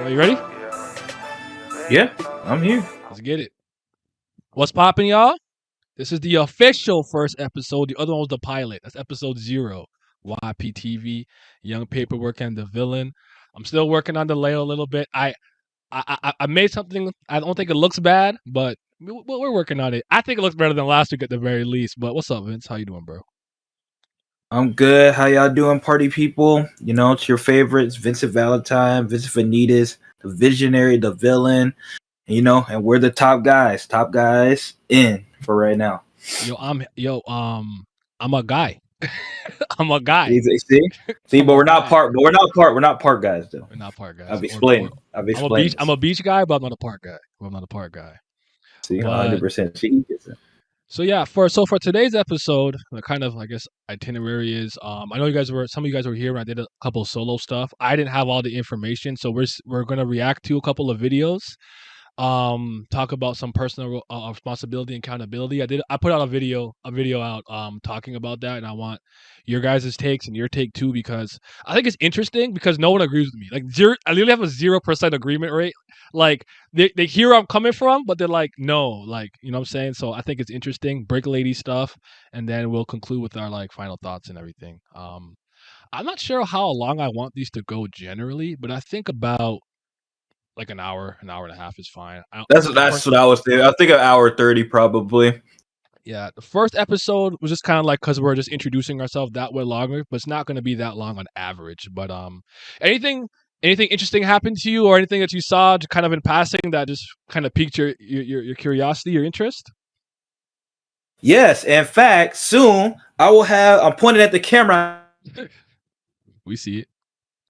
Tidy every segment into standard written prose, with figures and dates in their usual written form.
Are you ready? Yeah, I'm here. Let's get it. What's popping, y'all? This is the official first episode. The other one was the pilot. That's episode 0. YPTV, Young Paperwork and the Villain. I'm still working on the layout a little bit. I made something. I don't think it looks bad, but we're working on it. I think it looks better than last week at the very least. But what's up, Vince? How you doing, bro? I'm good. How y'all doing, party people? You know, it's your favorites, Vincent Valentine, Vincent Vanitas, the visionary, the villain. You know, and we're the top guys in for right now. I'm a guy. I'm a guy. See, but we're not part guys though. We're not park guys. I've explained. I'm a beach guy, but I'm not a park guy. See, But 100%. so yeah, for today's episode, the kind of I guess itinerary is I know some of you guys were here when I did a couple of solo stuff. I didn't have all the information, so we're gonna react to a couple of videos. Talk about some personal responsibility and accountability. I put out a video out talking about that, and I want your guys' takes and your take too, because I think it's interesting because no one agrees with me. Like I literally have a 0% agreement rate. Like they hear where I'm coming from, but they're like, no, like, you know what I'm saying? So I think it's interesting, break lady stuff, and then we'll conclude with our like final thoughts and everything. I'm not sure how long I want these to go generally, but I think about like an hour and a half is fine. That's what I was thinking. I think an hour 30 probably. Yeah, the first episode was just kind of like because we're just introducing ourselves that way longer, but it's not going to be that long on average. But anything interesting happened to you, or anything that you saw kind of in passing that just kind of piqued your curiosity, your interest? Yes, in fact, soon I will have. I'm pointing at the camera. We see it.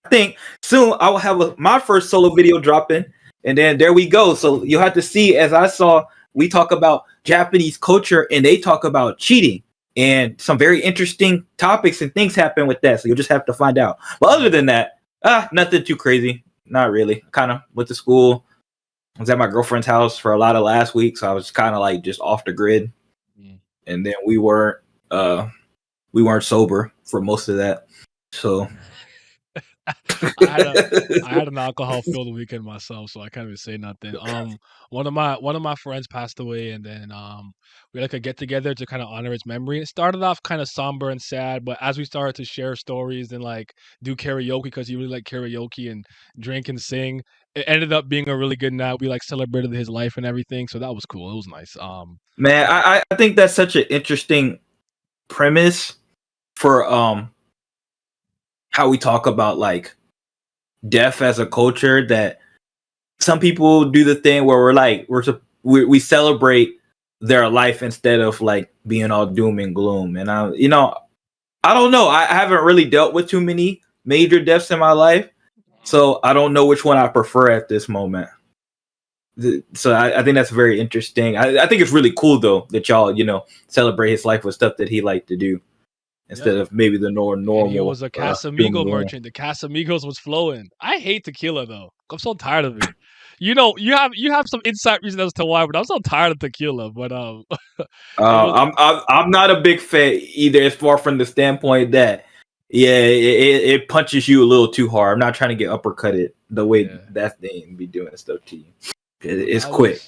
I think soon I will have my first solo video dropping, and then there we go. So you'll have to see, as I saw, we talk about Japanese culture and they talk about cheating, and some very interesting topics and things happen with that. So you'll just have to find out. But other than that, nothing too crazy. Not really. Kind of went to school. I was at my girlfriend's house for a lot of last week, so I was kind of like just off the grid. And then we weren't sober for most of that. So I had an alcohol filled weekend myself, so I can't even say nothing. One of my friends passed away, and then we had like a get together to kind of honor his memory. It started off kind of somber and sad, but as we started to share stories and like do karaoke, because he really liked karaoke and drink and sing, it ended up being a really good night. We like celebrated his life and everything, so that was cool. It was nice. Man, I think that's such an interesting premise for how we talk about like death as a culture, that some people do the thing where we're like we celebrate their life instead of like being all doom and gloom. And I don't know. I haven't really dealt with too many major deaths in my life, so I don't know which one I prefer at this moment. So I think that's very interesting. I think it's really cool though that y'all celebrate his life with stuff that he liked to do instead of maybe the normal. And he was a Casamigo merchant. The Casamigos was flowing. I hate tequila though. I'm so tired of it. You have some insight reason as to why, but I'm so tired of tequila. But I'm not a big fan either. As far from the standpoint that it punches you a little too hard. I'm not trying to get uppercutted the way that thing be doing stuff to you. It's quick.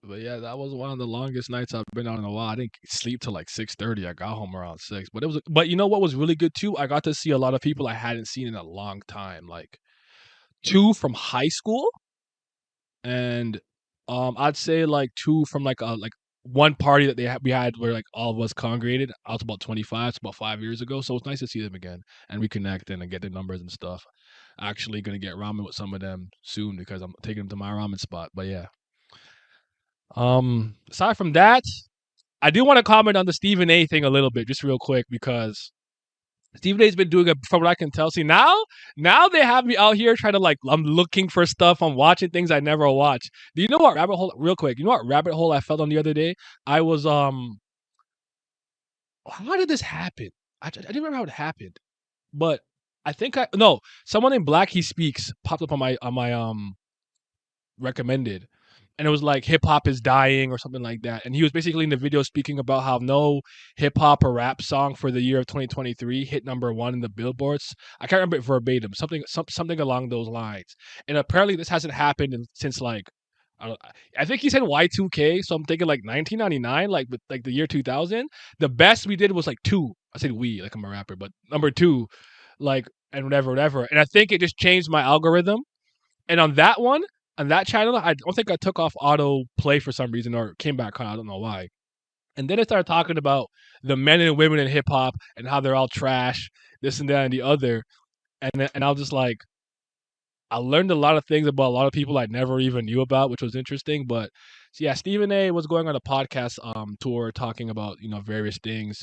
But yeah, that was one of the longest nights I've been out in a while. I didn't sleep till like 6:30. I got home around 6. But you know what was really good too? I got to see a lot of people I hadn't seen in a long time. Like 2 from high school, and I'd say like 2 from like one party that we had where like all of us congregated. I was about 25, it's about 5 years ago. So it's nice to see them again and reconnect and get their numbers and stuff. Actually gonna get ramen with some of them soon because I'm taking them to my ramen spot. But yeah. Aside from that, I do want to comment on the Stephen A thing a little bit, just real quick, because Stephen A's been doing it from what I can tell. See, now they have me out here trying to like, I'm looking for stuff, I'm watching things I never watch. Do you know what rabbit hole? Real quick, you know what rabbit hole I fell on the other day? I was how did this happen? I didn't remember how it happened, but I think someone named Black He Speaks popped up on my recommended. and it was like hip hop is dying or something like that. And he was basically in the video speaking about how no hip hop or rap song for the year of 2023 hit #1 in the billboards. I can't remember it verbatim, something along those lines. And apparently this hasn't happened since like I think he said Y2K, so I'm thinking like 1999, like with like the year 2000. The best we did was like two. I said we, like I'm a rapper, but #2, like and whatever. And I think it just changed my algorithm. And on that one, on that channel, I don't think I took off auto play for some reason or came back on. I don't know why. And then it started talking about the men and women in hip hop and how they're all trash, this and that and the other. And I was just like, I learned a lot of things about a lot of people I never even knew about, which was interesting. But so yeah, Stephen A was going on a podcast tour talking about, various things.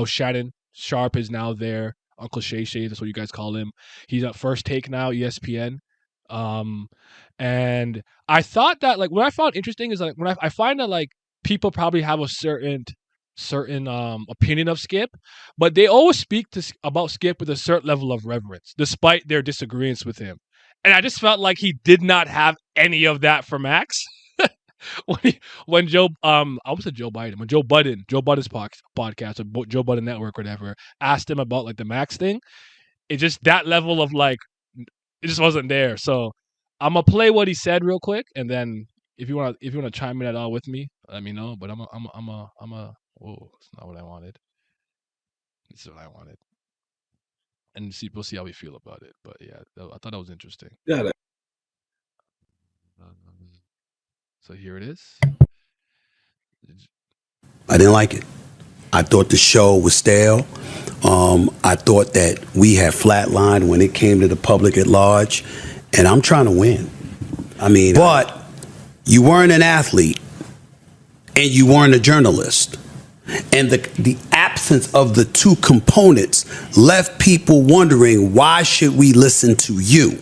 Shannon Sharp is now there. Uncle Shay Shay, that's what you guys call him. He's at First Take now, ESPN. Um and I thought that, like, what I found interesting is, like, when I find that, like, people probably have a certain opinion of Skip, but they always speak about Skip with a certain level of reverence, despite their disagreements with him. And I just felt like he did not have any of that for Max. When Joe I almost said Joe Biden, when Joe Budden's podcast or Joe Budden Network or whatever asked him about, like, the Max thing, it just, that level of, like, it just wasn't there. So I'm gonna play what he said real quick, and then if you wanna chime in at all with me, let me know. But whoa, it's not what I wanted. This is what I wanted. And we'll see how we feel about it. But yeah, I thought that was interesting. Yeah. So here it is. I didn't like it. I thought the show was stale. I thought that we had flatlined when it came to the public at large. And I'm trying to win. I mean, but you weren't an athlete and you weren't a journalist. And the absence of the two components left people wondering, why should we listen to you?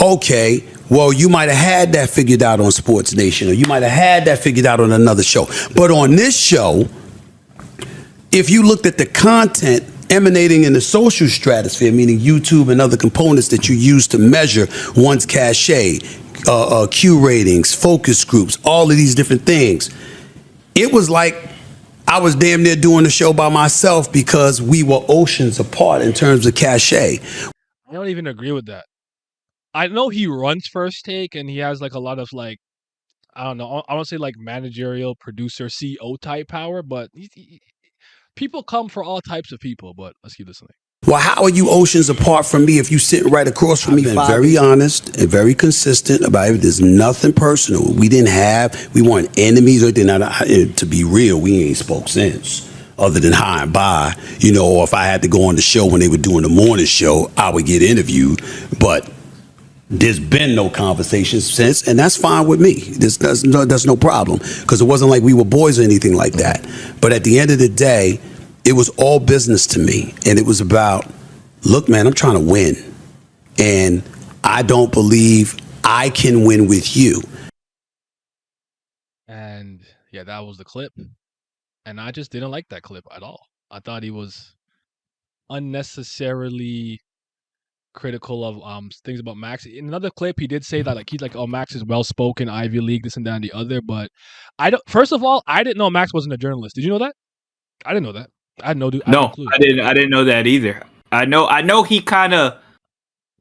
Okay, well, you might have had that figured out on Sports Nation, or you might have had that figured out on another show. But on this show, if you looked at the content emanating in the social stratosphere, meaning YouTube and other components that you use to measure one's cachet, Q ratings, focus groups, all of these different things, it was like I was damn near doing the show by myself because we were oceans apart in terms of cachet. I don't even agree with that. I know he runs First Take and he has, like, a lot of, like, I don't know, I don't say like managerial producer CEO type power, but people come for all types of people. But let's keep listening. Well, how are you oceans apart from me if you sit right across from me? I've been very honest and very consistent about it. There's nothing personal. We weren't enemies or anything. To be real, we ain't spoke since, other than high and by, or if I had to go on the show when they were doing the morning show, I would get interviewed. But there's been no conversations since, and that's fine with me. That's no problem, because it wasn't like we were boys or anything like that. But at the end of the day, it was all business to me, and it was about, look, man, I'm trying to win, and I don't believe I can win with you. And yeah, that was the clip, and I just didn't like that clip at all. I thought he was unnecessarily critical of things about Max. In another clip, he did say that, like, he's like, oh, Max is well spoken, Ivy League, this and that and the other. But first of all, I didn't know Max wasn't a journalist. Did you know that? I didn't know that. I had no clue. I didn't know that either. I know he kind of,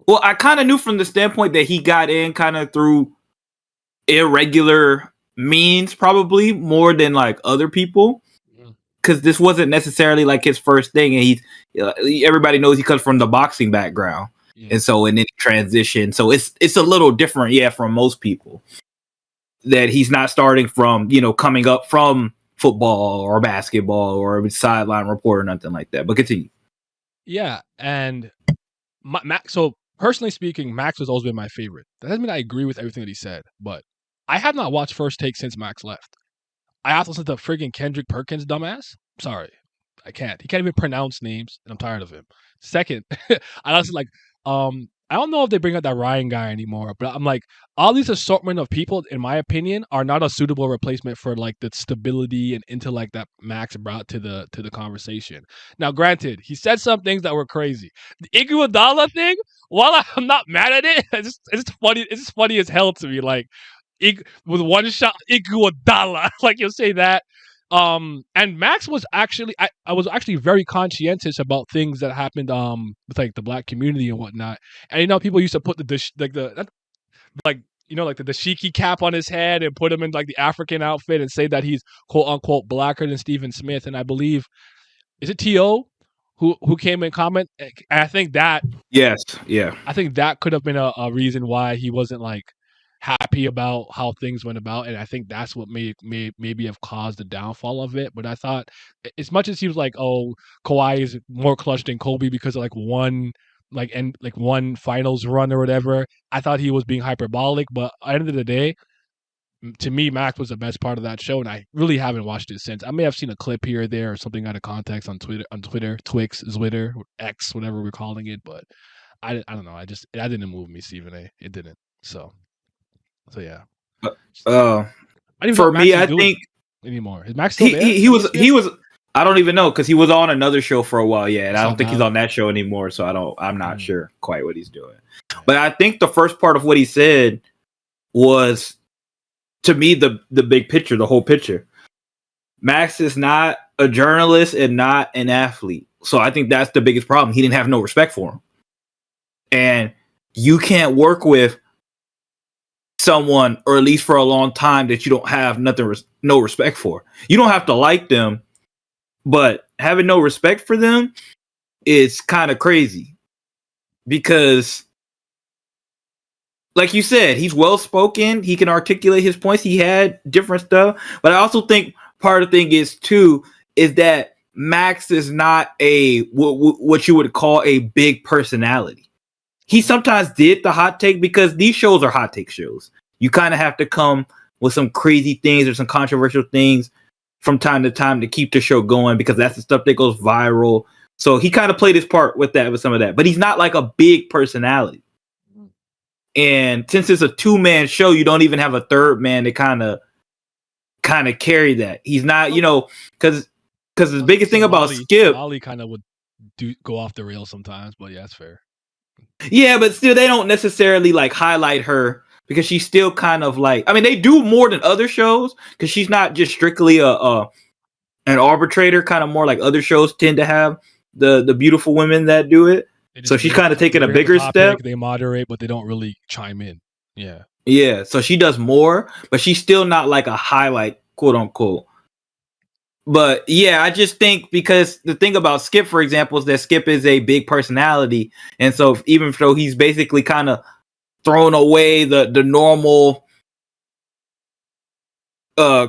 well, I kind of knew from the standpoint that he got in kind of through irregular means, probably more than like other people, because this wasn't necessarily like his first thing, and everybody knows he comes from the boxing background. And so, and then he transitioned. So it's a little different, from most people, that he's not starting from, coming up from football or basketball or sideline report or nothing like that. But continue. Yeah, and Max. So personally speaking, Max has always been my favorite. That doesn't mean I agree with everything that he said, but I have not watched First Take since Max left. I have to listen to friggin' Kendrick Perkins, dumbass. Sorry, I can't. He can't even pronounce names, and I'm tired of him. Second, I also like, I don't know if they bring out that Ryan guy anymore, but I'm like, all these assortment of people, in my opinion, are not a suitable replacement for, like, the stability and intellect that Max brought to the conversation. Now, granted, he said some things that were crazy. The Iguodala thing, while I'm not mad at it, it's just funny. It's just funny as hell to me. Like, with one shot, Iguodala. Like you'll say that. And Max was actually, I was actually very conscientious about things that happened with like the black community and whatnot. And people used to put like like the dashiki cap on his head and put him in like the African outfit and say that he's quote unquote blacker than Stephen Smith. And I believe, is it T.O. who came and comment? And I think that Yes, yeah. I think that could have been a reason why he wasn't like happy about how things went about, and I think that's what may maybe have caused the downfall of it. But I thought, as much as he was like, "Oh, Kawhi is more clutch than Kobe because of like one finals run or whatever," I thought he was being hyperbolic. But at the end of the day, to me, Max was the best part of that show, and I really haven't watched it since. I may have seen a clip here or there or something out of context on Twitter, Twix, Twitter, X, whatever we're calling it, but. I don't know. That didn't move me, Stephen A. It didn't. So yeah. Uh, I don't even know for what Max me, is I doing think anymore. Is Max still there? he was. I don't even know because he was on another show for a while. Yeah, and I don't think he's on that show anymore. So I'm not sure quite what he's doing. But I think the first part of what he said was, to me, the big picture, the whole picture. Max is not a journalist and not an athlete. So I think that's the biggest problem. He didn't have no respect for him. And you can't work with someone, or at least for a long time, that you don't have no respect for. You don't have to like them, but having no respect for them is kind of crazy. Because, like you said, he's well spoken. He can articulate his points. He had different stuff. But I also think part of the thing is that Max is not what you would call a big personality. He sometimes did the hot take because these shows are hot take shows. You kind of have to come with some crazy things or some controversial things from time to time to keep the show going, because that's the stuff that goes viral. So he kind of played his part with some of that, but he's not like a big personality. And since it's a 2-man show, you don't even have a third man to kind of carry that. He's not, because the biggest thing about Skip, Molly kind of would go off the rails sometimes, but yeah, that's fair. Yeah, but still, they don't necessarily like highlight her because she's still kind of like. I mean, they do more than other shows because she's not just strictly an arbitrator. Kind of more like other shows tend to have the beautiful women that do it. So she's kind of taking a bigger step. They moderate, but they don't really chime in. Yeah. Yeah. So she does more, but she's still not like a highlight, quote unquote. But yeah, I just think because the thing about Skip, for example, is that Skip is a big personality. And so even though he's basically kind of thrown away the normal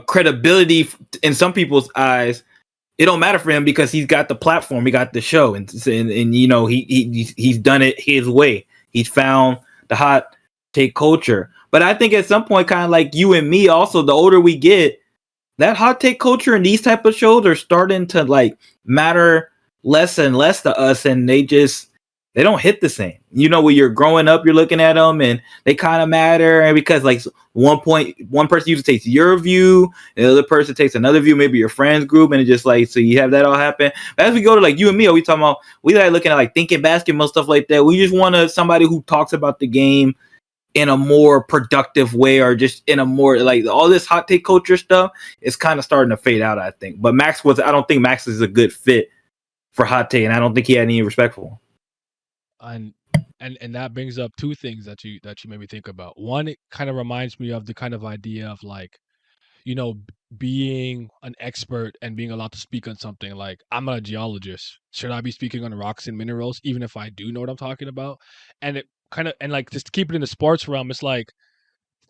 credibility in some people's eyes, it don't matter for him because he's got the platform, he got the show, and he's done it his way. He's found the hot take culture. But I think at some point, kind of like you and me, also, the older we get, that hot take culture and these type of shows are starting to like matter less and less to us, and they don't hit the same. When you're growing up, you're looking at them and they kind of matter, and because like one person usually takes your view, and the other person takes another view, maybe your friends group, and it's just like, so you have that all happen. But as we go to like you and me, we talking about, we like looking at like thinking basketball stuff like that. We just want somebody who talks about the game in a more productive way, or just in a more like all this hot take culture stuff is kind of starting to fade out, I think. But I don't think Max is a good fit for hot take, and I don't think he had any respect for him. And that brings up two things that you made me think about. One, it kind of reminds me of the kind of idea of like, being an expert and being allowed to speak on something. Like, I'm a geologist. Should I be speaking on rocks and minerals, even if I do know what I'm talking about? And it kind of, and like, just to keep it in the sports realm, it's like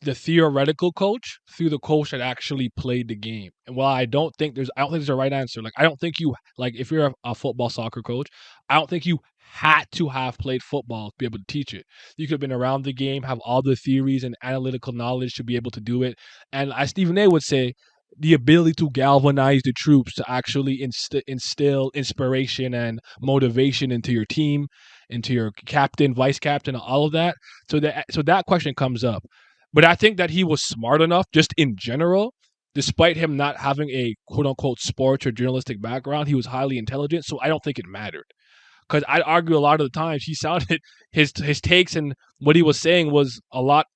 the theoretical coach through the coach that actually played the game. And while I don't think there's a right answer. Like, I don't think you, like, if you're a football soccer coach, I don't think you had to have played football to be able to teach it. You could have been around the game, have all the theories and analytical knowledge to be able to do it. And as Stephen A would say, the ability to galvanize the troops to actually instill inspiration and motivation into your team, into your captain, vice captain, all of that. So that question comes up. But I think that he was smart enough, just in general, despite him not having a quote unquote sports or journalistic background, he was highly intelligent. So I don't think it mattered. Because I'd argue a lot of the times he sounded his takes and what he was saying was a lot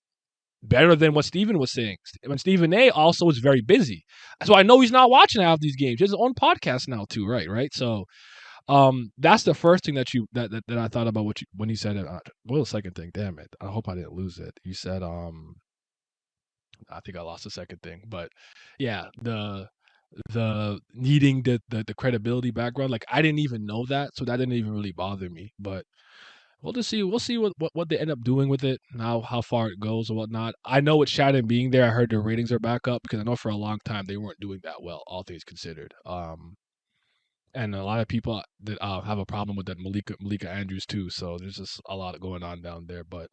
better than what Stephen was saying. When Stephen A. also is very busy, so I know he's not watching half these games. He has his own podcast now too, right? So, that's the first thing that I thought about when you said it. Well, the second thing, damn it, I hope I didn't lose it. You said, I think I lost the second thing, but yeah, the needing the credibility background, like I didn't even know that, so that didn't even really bother me. But we'll see what they end up doing with it now, how far it goes or whatnot. I know with Shannon being there, I heard their ratings are back up because I know for a long time they weren't doing that well, all things considered. And a lot of people that have a problem with that Malika Andrews too. So there's just a lot going on down there. But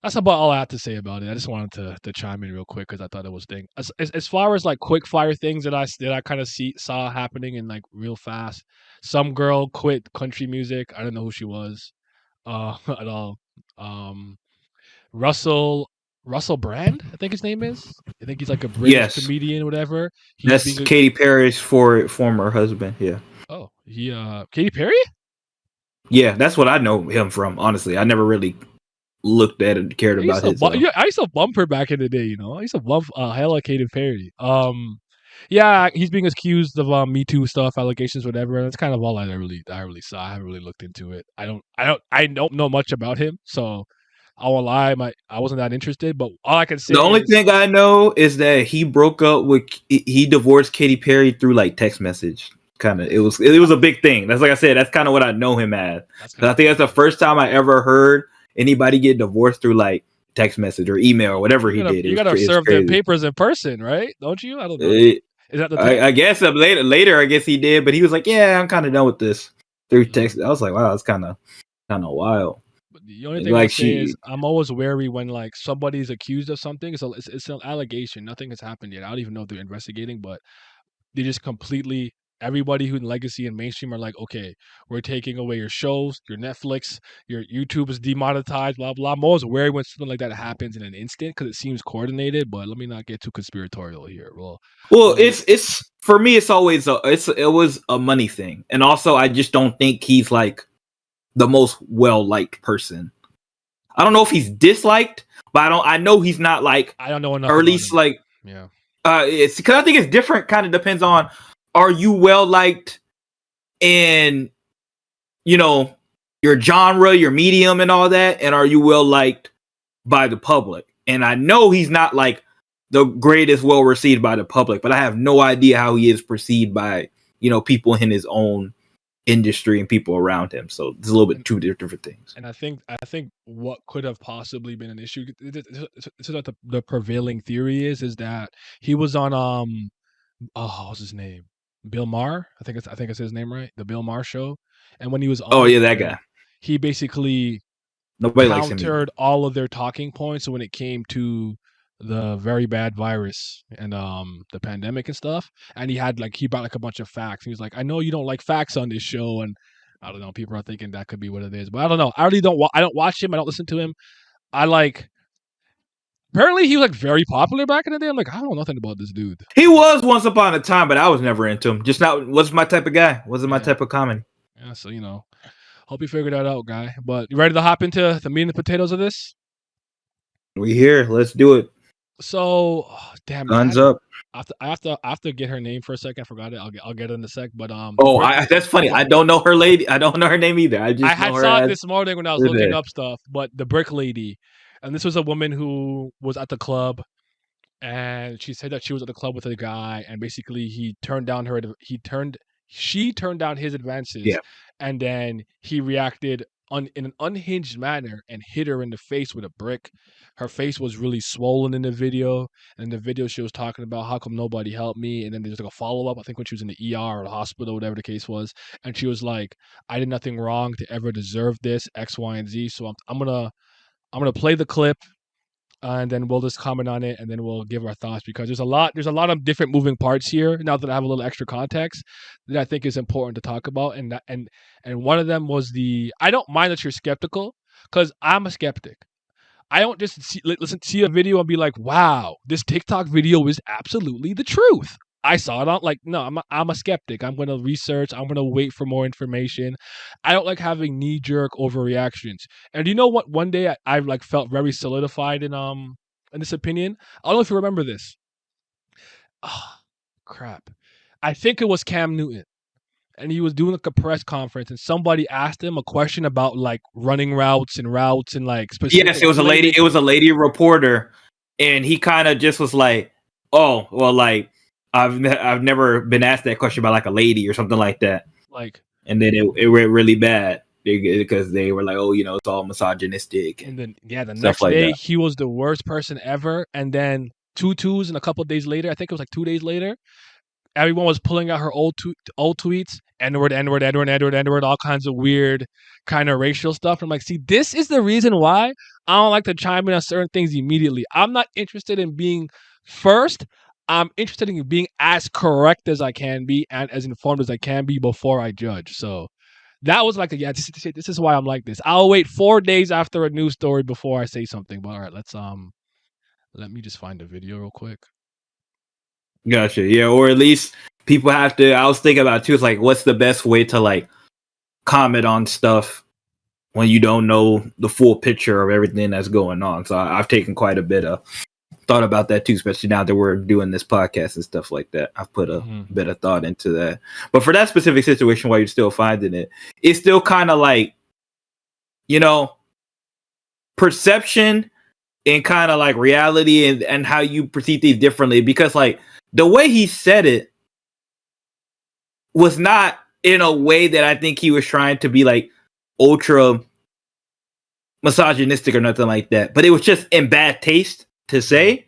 that's about all I have to say about it. I just wanted to chime in real quick because I thought it was thing. As far as like quick fire things that I kind of saw happening in like real fast. Some girl quit country music. I don't know who she was, at all. Um, Russell Brand, I think his name is. I think he's like a British Yes, comedian, or whatever. He's that's being Katy Perry's former husband. Yeah, Katy Perry. yeah, that's what I know him from. Honestly, I never really looked at it, cared about his. Yeah, I used to bump her back in the day. I used to bump hella Katy Perry. Yeah, he's being accused of Me Too stuff, allegations, whatever. And that's kind of all I really saw. I haven't really looked into it. I don't know much about him, so I won't lie. I wasn't that interested. But all I can say The only is, thing I know is that he broke up with he divorced Katy Perry through like text message. Kind of, it was a big thing. That's like I said. That's kind of what I know him as. I think that's the first time I ever heard anybody get divorced through like text message or email or whatever he did. You gotta serve the papers in person, right? Don't you? I don't know. Is that the thing? I guess later, I guess he did, but he was like, "Yeah, I'm kind of done with this through text." I was like, "Wow, that's kind of wild." But the only thing Like I'll say is I'm always wary when like somebody's accused of something. So it's an allegation. Nothing has happened yet. I don't even know if they're investigating, but they just completely everybody who in legacy and mainstream are like, okay, we're taking away your shows, your Netflix, your YouTube is demonetized, blah blah. I'm always wary when something like that happens in an instant because it seems coordinated. But let me not get too conspiratorial here. Well, it's for me. It's always it was a money thing, and also I just don't think he's like the most well liked person. I don't know if he's disliked, but I know he's not like I don't know enough. Or at least like yeah. It's because I think it's different. Kind of depends on, are you well liked in, your genre, your medium, and all that, and are you well liked by the public? And I know he's not like the greatest well received by the public, but I have no idea how he is perceived by people in his own industry and people around him. So it's a little bit two different things. And I think what could have possibly been an issue, so that the prevailing theory is that he was on what's his name, Bill Maher, I think it's his name, right, the Bill Maher show. And when he was on that guy, he basically nobody likes him countered all of their talking points. So when it came to the very bad virus and the pandemic and stuff, and he brought like a bunch of facts. He was like, I know you don't like facts on this show, and I don't know, people are thinking that could be what it is, but I don't know. I really don't I don't watch him, I don't listen to him. Apparently he was like very popular back in the day. I'm like, I don't know nothing about this dude. He was once upon a time, but I was never into him. Just not wasn't my type of guy. Wasn't my type of comedy. Yeah, so hope you figured that out, guy. But you ready to hop into the meat and the potatoes of this? We here. Let's do it. So, damn, guns up. I have to get her name for a second. I forgot it. I'll get it in a sec. But that's funny. I don't know her lady. I don't know her name either. I saw it this morning when I was looking up stuff. But the brick lady, and this was a woman who was at the club, and she said that she was at the club with a guy, and basically she turned down his advances, and then he reacted in an unhinged manner and hit her in the face with a brick. Her face was really swollen in the video. And in the video, she was talking about how come nobody helped me. And then there's like a follow-up, I think when she was in the ER or the hospital, whatever the case was. And she was like, I did nothing wrong to ever deserve this, X, Y, and Z. So I'm gonna play the clip, and then we'll just comment on it, and then we'll give our thoughts, because there's a lot of different moving parts here. Now that I have a little extra context that I think is important to talk about, and one of them was I don't mind that you're skeptical, because I'm a skeptic. I don't just see a video and be like, wow, this TikTok video is absolutely the truth. I saw it on no, I'm a skeptic. I'm going to research. I'm going to wait for more information. I don't like having knee jerk overreactions. And you know what? One day I felt very solidified in in this opinion. I don't know if you remember this. Oh, crap. I think it was Cam Newton. And he was doing like a press conference, and somebody asked him a question about like running routes and like specific Yes, it was a lady. plays. It was a lady reporter, and he kind of just was like, "Oh, well, like I've never been asked that question by like a lady or something like that." Like, And then it went really bad because they were like, "Oh, you know, it's all misogynistic and and then the stuff next like day that." he was the worst person ever. And then 2 twos, and a couple of days later, I think it was like 2 days later, everyone was pulling out her old tweets, N-word, N-word, N-word, N-word, N-word, all kinds of weird kind of racial stuff. I'm like, see, this is the reason why I don't like to chime in on certain things immediately. I'm not interested in being first. I'm interested in being as correct as I can be and as informed as I can be before I judge. So that was like, this is why I'm like this. I'll wait 4 days after a news story before I say something. But all right, let me just find the video real quick. Gotcha. Yeah, or at least people have to. I was thinking about it too. It's like, what's the best way to like comment on stuff when you don't know the full picture of everything that's going on? So I've taken quite a bit of thought about that too, especially now that we're doing this podcast and stuff like that. I've put a bit of thought into that. But for that specific situation, while you're still finding it, it's still kind of like, you know, perception and kind of like reality and how you perceive things differently. Because like the way he said it was not in a way that I think he was trying to be like ultra misogynistic or nothing like that. But it was just in bad taste to say.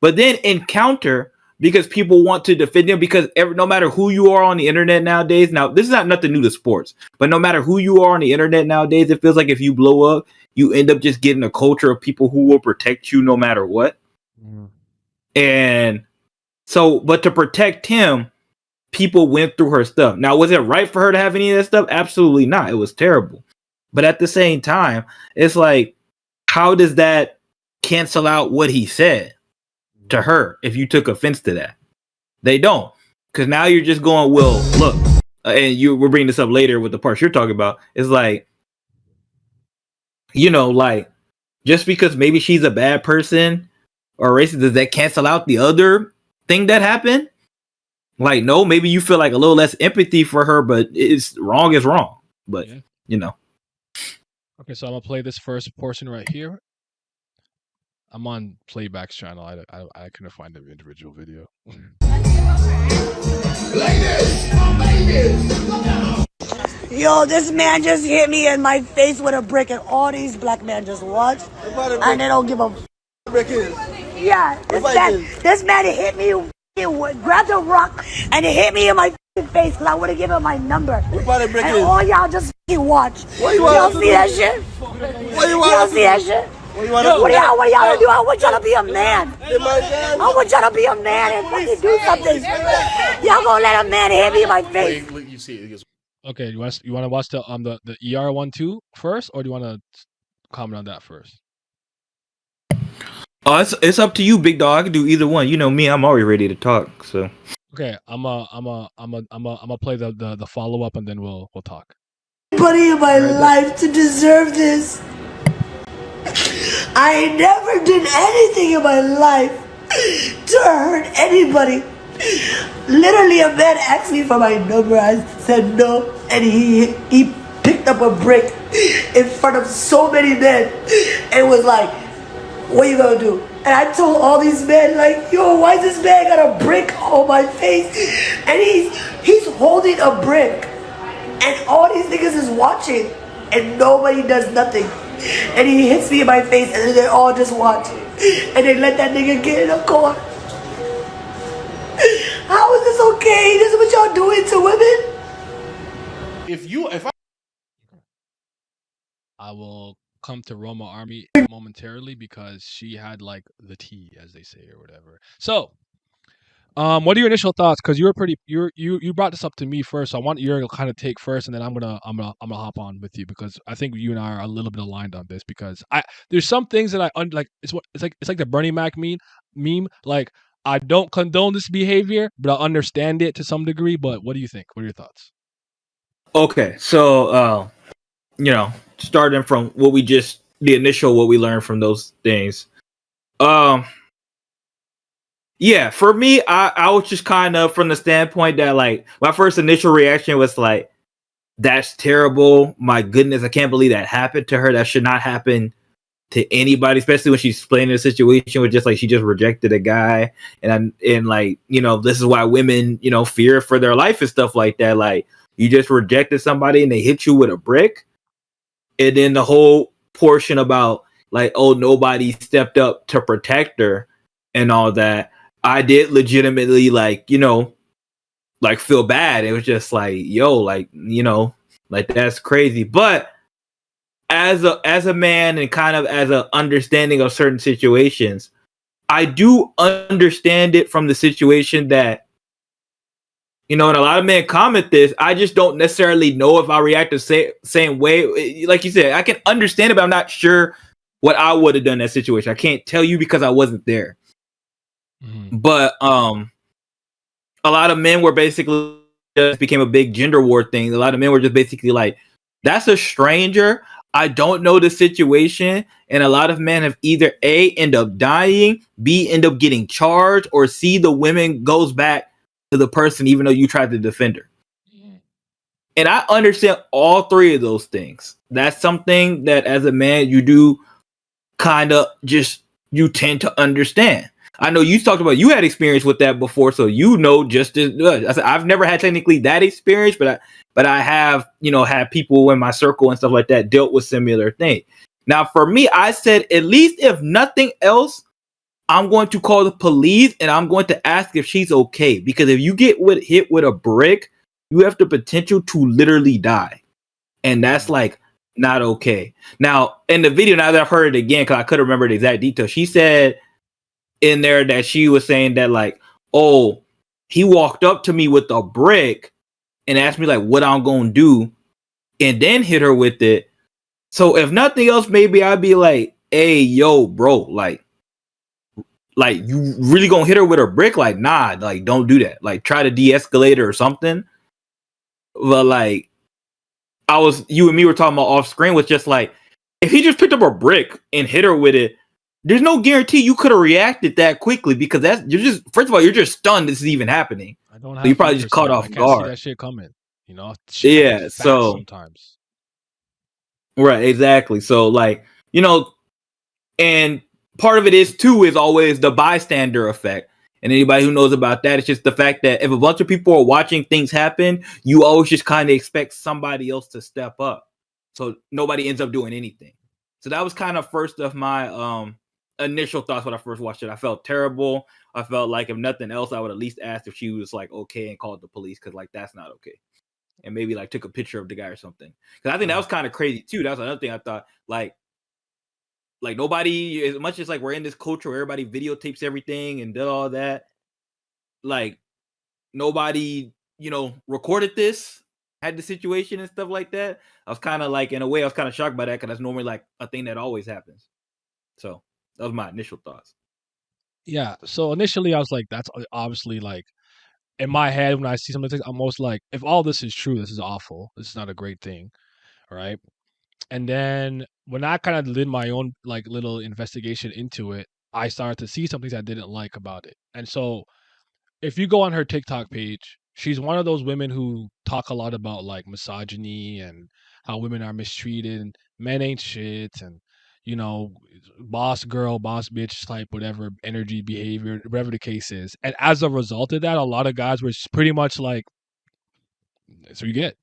But then in counter, because people want to defend him, because no matter who you are on the internet nowadays, now this is not nothing new to sports, but no matter who you are on the internet nowadays, it feels like if you blow up, you end up just getting a culture of people who will protect you no matter what. Mm. And so, but to protect him, people went through her stuff. Now, was it right for her to have any of that stuff? Absolutely not. It was terrible. But at the same time, it's like, how does that cancel out what he said to her if you took offense to that? They don't. Because now you're just going, well, look, and we're bringing this up later with the parts you're talking about. It's like, you know, like, just because maybe she's a bad person or racist, does that cancel out the other thing that happened? Like, no, maybe you feel like a little less empathy for her, but it's wrong is wrong. But, yeah, you know. Okay, so I'm going to play this first portion right here. I'm on Playback's channel. I couldn't find the individual video. Yo, this man just hit me in my face with a brick, and all these black men just watch, and they don't give a brick is. Yeah, this man hit me, grabbed a rock, and it hit me in my face because I would have given him my number. And all y'all just watch. Y'all see that shit? Y'all see that shit? What do y'all do? I want y'all to be a man. I want y'all to be a man and fucking do something. Y'all gonna let a man hit me in my face? You see it. Okay, you want to watch the ER 1-2 first, or do you want to comment on that first? Oh, it's up to you, big dog. I can do either one. You know me, I'm already ready to talk. So okay, I'm gonna play the follow up, and then we'll talk. Anybody in my life to deserve this? I never did anything in my life to hurt anybody. Literally, a man asked me for my number. I said no, and he picked up a brick in front of so many men and was like, "What you gonna do?" And I told all these men, like, "Yo, why this man got a brick on my face?" And he's holding a brick, and all these niggas is watching, and nobody does nothing. And he hits me in my face, and then they all just watch, and they let that nigga get in a car. How is this okay? This is what y'all doing to women? I will come to Roma Army momentarily because she had like the tea, as they say, or whatever. So, what are your initial thoughts? Because you brought this up to me first, so I want your kind of take first, and then I'm gonna hop on with you because I think you and I are a little bit aligned on this because there's some things that I like. It's like the Bernie Mac meme. Like, I don't condone this behavior, but I understand it to some degree. But what do you think? What are your thoughts? Okay, so you know, starting from what we learned from those things. Um, yeah, for me, I was just kind of from the standpoint that like my first initial reaction was like, that's terrible. My goodness, I can't believe that happened to her. That should not happen to anybody, especially when she's explaining the situation with just like she just rejected a guy, and like, you know, this is why women, you know, fear for their life and stuff like that. Like, you just rejected somebody and they hit you with a brick, and then the whole portion about like, oh, nobody stepped up to protect her and all that. I did legitimately, like, you know, like feel bad. It was just like, yo, like, you know, like that's crazy. But as a man and kind of as a understanding of certain situations, I do understand it from the situation that, you know, and a lot of men comment this. I just don't necessarily know if I react the same way. Like you said, I can understand it, but I'm not sure what I would have done in that situation. I can't tell you because I wasn't there. Mhm. But a lot of men were basically just became a big gender war thing. A lot of men were just basically like, that's a stranger. I don't know the situation. And a lot of men have either A, end up dying, B, end up getting charged, or C, the women goes back to the person even though you tried to defend her. And I understand all three of those things. That's something that as a man you do kind of just, you tend to understand. I know you talked about you had experience with that before, so you know just as good. I said, I've never had technically that experience, but I have, you know, had people in my circle and stuff like that dealt with similar things. Now, for me, I said, at least if nothing else, I'm going to call the police and I'm going to ask if she's okay. Because if you get hit with a brick, you have the potential to literally die. And that's like not okay. Now, in the video, now that I've heard it again, because I couldn't remember the exact details, she said in there that she was saying that like, oh, he walked up to me with a brick and asked me like what I'm gonna do, and then hit her with it. So if nothing else, maybe I'd be like, hey, yo, bro, like you really gonna hit her with a brick? Like, nah, like don't do that. Like try to de-escalate her or something. But like, you and me were talking about off screen, was just like, if he just picked up a brick and hit her with it, there's no guarantee you could have reacted that quickly, because you're just, first of all, you're just stunned this is even happening. I don't So you have probably just filter caught sight. I off can't see guard. that shit coming. You know, shit happens Yeah, fast so sometimes. right, exactly. So like, you know, and part of it is always the bystander effect. And anybody who knows about that, it's just the fact that if a bunch of people are watching things happen, you always just kind of expect somebody else to step up. So nobody ends up doing anything. So that was kind of first of my initial thoughts when I first watched it. I felt terrible. I felt like if nothing else, I would at least ask if she was like okay and called the police, because like that's not okay. And maybe like took a picture of the guy or something. Because I think that was kind of crazy too. That was another thing I thought, like nobody, as much as like we're in this culture where everybody videotapes everything and did all that, like nobody, you know, recorded this, had the situation and stuff like that. I was kind of like, in a way, I was kind of shocked by that, because that's normally like a thing that always happens. So that was my initial thoughts. Yeah. So initially, I was like, that's obviously like in my head when I see something, I'm most like, if all this is true, this is awful. This is not a great thing, right? And then when I kind of did my own like little investigation into it, I started to see some things I didn't like about it. And so if you go on her TikTok page, she's one of those women who talk a lot about like misogyny and how women are mistreated and men ain't shit, and you know, boss girl, boss bitch type, whatever energy, behavior, whatever the case is. And as a result of that, a lot of guys were pretty much like, "That's what you get.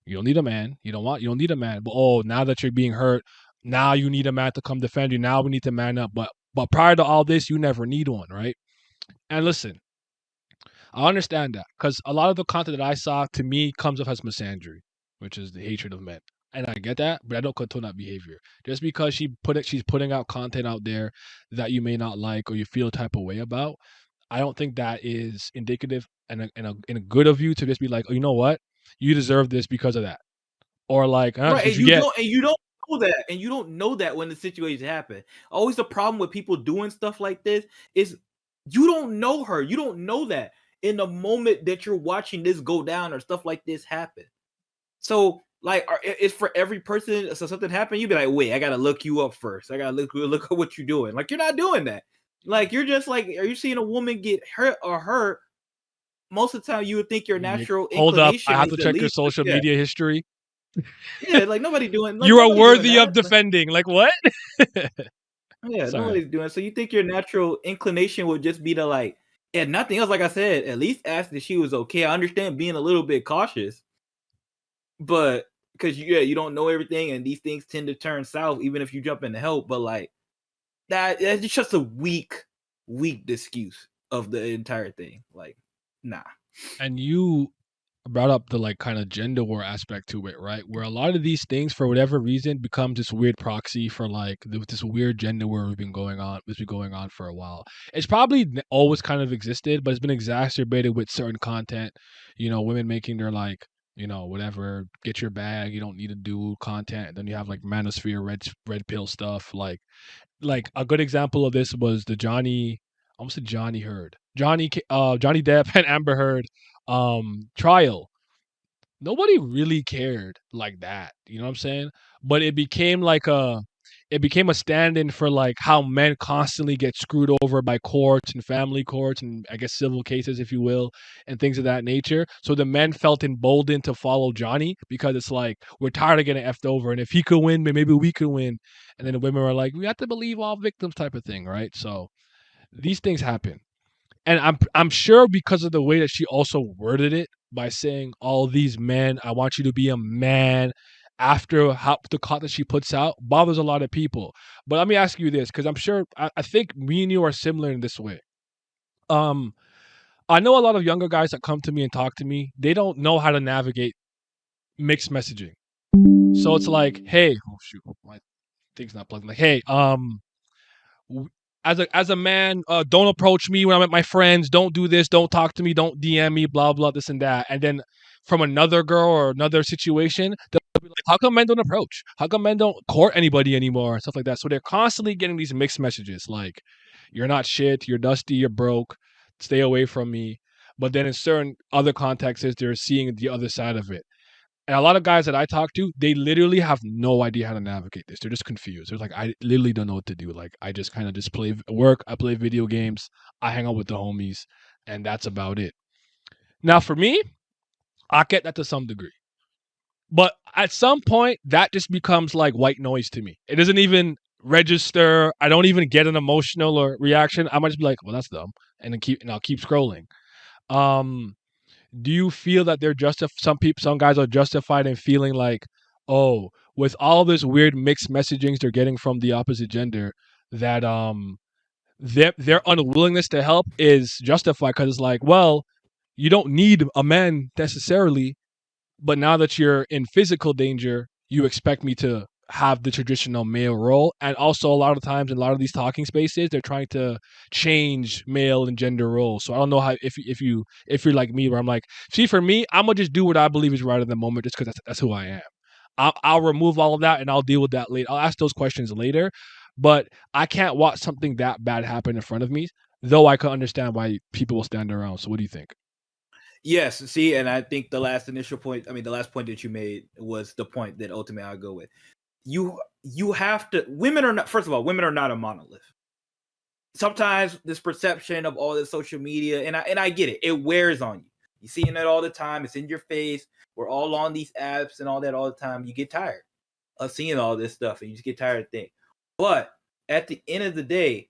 You don't need a man. You don't need a man. But oh, now that you're being hurt, now you need a man to come defend you. Now we need to man up. But prior to all this, you never need one, right?" And listen, I understand that because a lot of the content that I saw to me comes off as misandry, which is the hatred of men. And I get that, but I don't condone that behavior. Just because she's putting out content out there that you may not like or you feel a type of way about, I don't think that is indicative and a good of you to just be like, oh, you know what, you deserve this because of that, or like, Right, did you get? and you don't know that, and you don't know that when the situation happen. Always the problem with people doing stuff like this is you don't know her. You don't know that in the moment that you're watching this go down or stuff like this happen. So Like, it's for every person. So something happened, you'd be like, wait, I gotta look you up first. I gotta look at what you're doing. Like, you're not doing that. Like, you're just like, are you seeing a woman get hurt? Most of the time, you would think your natural Hold up, I inclination have is to to check your leave. social Yeah, media history. yeah. Like nobody doing. Like You are nobody doing worthy of that. defending. Like what? Yeah, Sorry. nobody's doing it. So you think your natural inclination would just be to like, and nothing else. Like I said, at least ask if she was okay. I understand being a little bit cautious, but because you don't know everything, and these things tend to turn south even if you jump in to help. But like that's just a weak excuse of the entire thing. Like, nah. And you brought up the like kind of gender war aspect to it, right? Where a lot of these things, for whatever reason, become this weird proxy for like this weird gender war we've been going on, that's been going on for a while. It's probably always kind of existed, but it's been exacerbated with certain content. You know, women making their like, you know, whatever, get your bag, you don't need to do content. And then you have like manosphere, red pill stuff. Like a good example of this was the Johnny, almost a Johnny Heard, Johnny Depp and Amber Heard trial. Nobody really cared like that, you know what I'm saying? But it became a stand-in for like how men constantly get screwed over by courts and family courts and I guess civil cases, if you will, and things of that nature. So the men felt emboldened to follow Johnny because it's like we're tired of getting effed over, and if he could win, maybe we could win. And then the women were like, we have to believe all victims, type of thing, right? So these things happen. And I'm sure because of the way that she also worded it by saying all these men, I want you to be a man, after how the content she puts out bothers a lot of people. But let me ask you this, because I'm sure I think me and you are similar in this way. Um, I know a lot of younger guys that come to me and talk to me, they don't know how to navigate mixed messaging. So it's like, hey, oh shoot, my thing's not plugged. Like, hey, w- as a man, don't approach me when I'm at my friends. Don't do this. Don't talk to me. Don't DM me. Blah blah this and that. And then from another girl or another situation, they'll be like, "How come men don't approach? How come men don't court anybody anymore?" And stuff like that. So they're constantly getting these mixed messages like, "You're not shit. You're dusty. You're broke. Stay away from me." But then in certain other contexts, they're seeing the other side of it. And a lot of guys that I talk to, they literally have no idea how to navigate this. They're just confused. They're like, I literally don't know what to do. Like, I just kind of just play work. I play video games. I hang out with the homies, and that's about it. Now, for me, I get that to some degree. But at some point, that just becomes like white noise to me. It doesn't even register. I don't even get an emotional or reaction. I might just be like, well, that's dumb. And I'll keep scrolling. Um, do you feel that they're some guys are justified in feeling like, oh, with all this weird mixed messagings they're getting from the opposite gender, that their unwillingness to help is justified because it's like, well, you don't need a man necessarily, but now that you're in physical danger, you expect me to have the traditional male role. And also, a lot of times in a lot of these talking spaces, they're trying to change male and gender roles. So I don't know how if you're like me, where I'm like, see, for me, I'm gonna just do what I believe is right at the moment, just because that's who I am. I'll remove all of that and I'll deal with that later. I'll ask those questions later, but I can't watch something that bad happen in front of me. Though I can understand why people will stand around. So what do you think? Yes, see, and I think the last point that you made was the point that ultimately I'll go with. You have to. Women are not. First of all, women are not a monolith. Sometimes this perception of all this social media, and I get it. It wears on you. You're seeing it all the time. It's in your face. We're all on these apps and all that all the time. You get tired of seeing all this stuff, and you just get tired of things. But at the end of the day,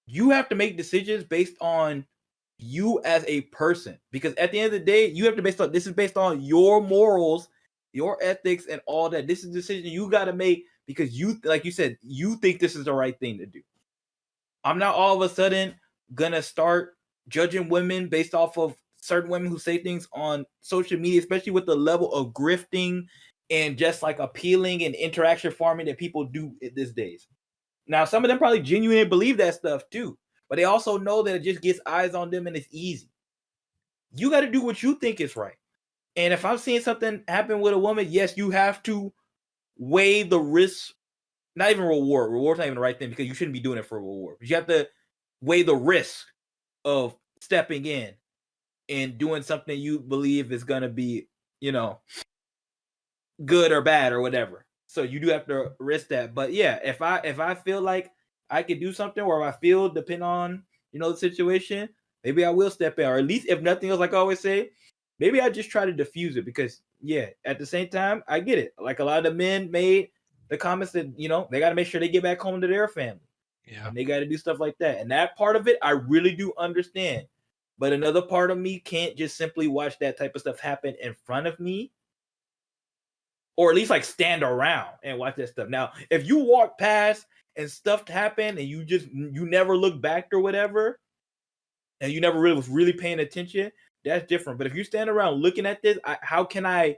you have to make decisions based on you as a person, because at the end of the day, you have to this is based on your morals, your ethics, and all that. This is a decision you got to make because you, like you said, you think this is the right thing to do. I'm not all of a sudden gonna start judging women based off of certain women who say things on social media, especially with the level of grifting and just like appealing and interaction farming that people do these days. Now, some of them probably genuinely believe that stuff too, but they also know that it just gets eyes on them and it's easy. You got to do what you think is right. And if I'm seeing something happen with a woman, yes, you have to weigh the risk, not even reward. Reward's not even the right thing because you shouldn't be doing it for reward. But you have to weigh the risk of stepping in and doing something you believe is going to be, good or bad or whatever. So you do have to risk that. But yeah, if I feel like I could do something, or if I feel depend on the situation, maybe I will step in, or at least if nothing else, like I always say, maybe I just try to diffuse it, because yeah, at the same time, I get it. Like a lot of the men made the comments that they got to make sure they get back home to their family, Yeah. and they got to do stuff like that. And that part of it, I really do understand. But another part of me can't just simply watch that type of stuff happen in front of me, or at least like stand around and watch that stuff. Now, if you walk past and stuff happened and you never look back or whatever, and you never really was really paying attention, that's different. But if you stand around looking at this, how can I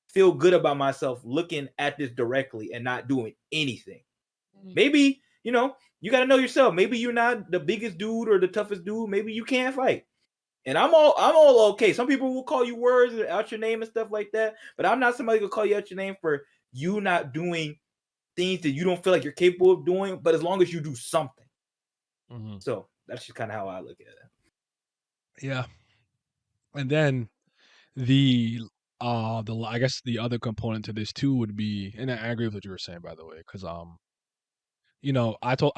feel good about myself looking at this directly and not doing anything? Maybe you got to know yourself. Maybe you're not the biggest dude or the toughest dude. Maybe you can't fight. And I'm all okay. Some people will call you words out your name and stuff like that, but I'm not somebody who'll call you out your name for you not doing things that you don't feel like you're capable of doing. But as long as you do something, so that's just kind of how I look at it. Yeah. And then the I guess the other component to this too would be, and I agree with what you were saying, by the way, because I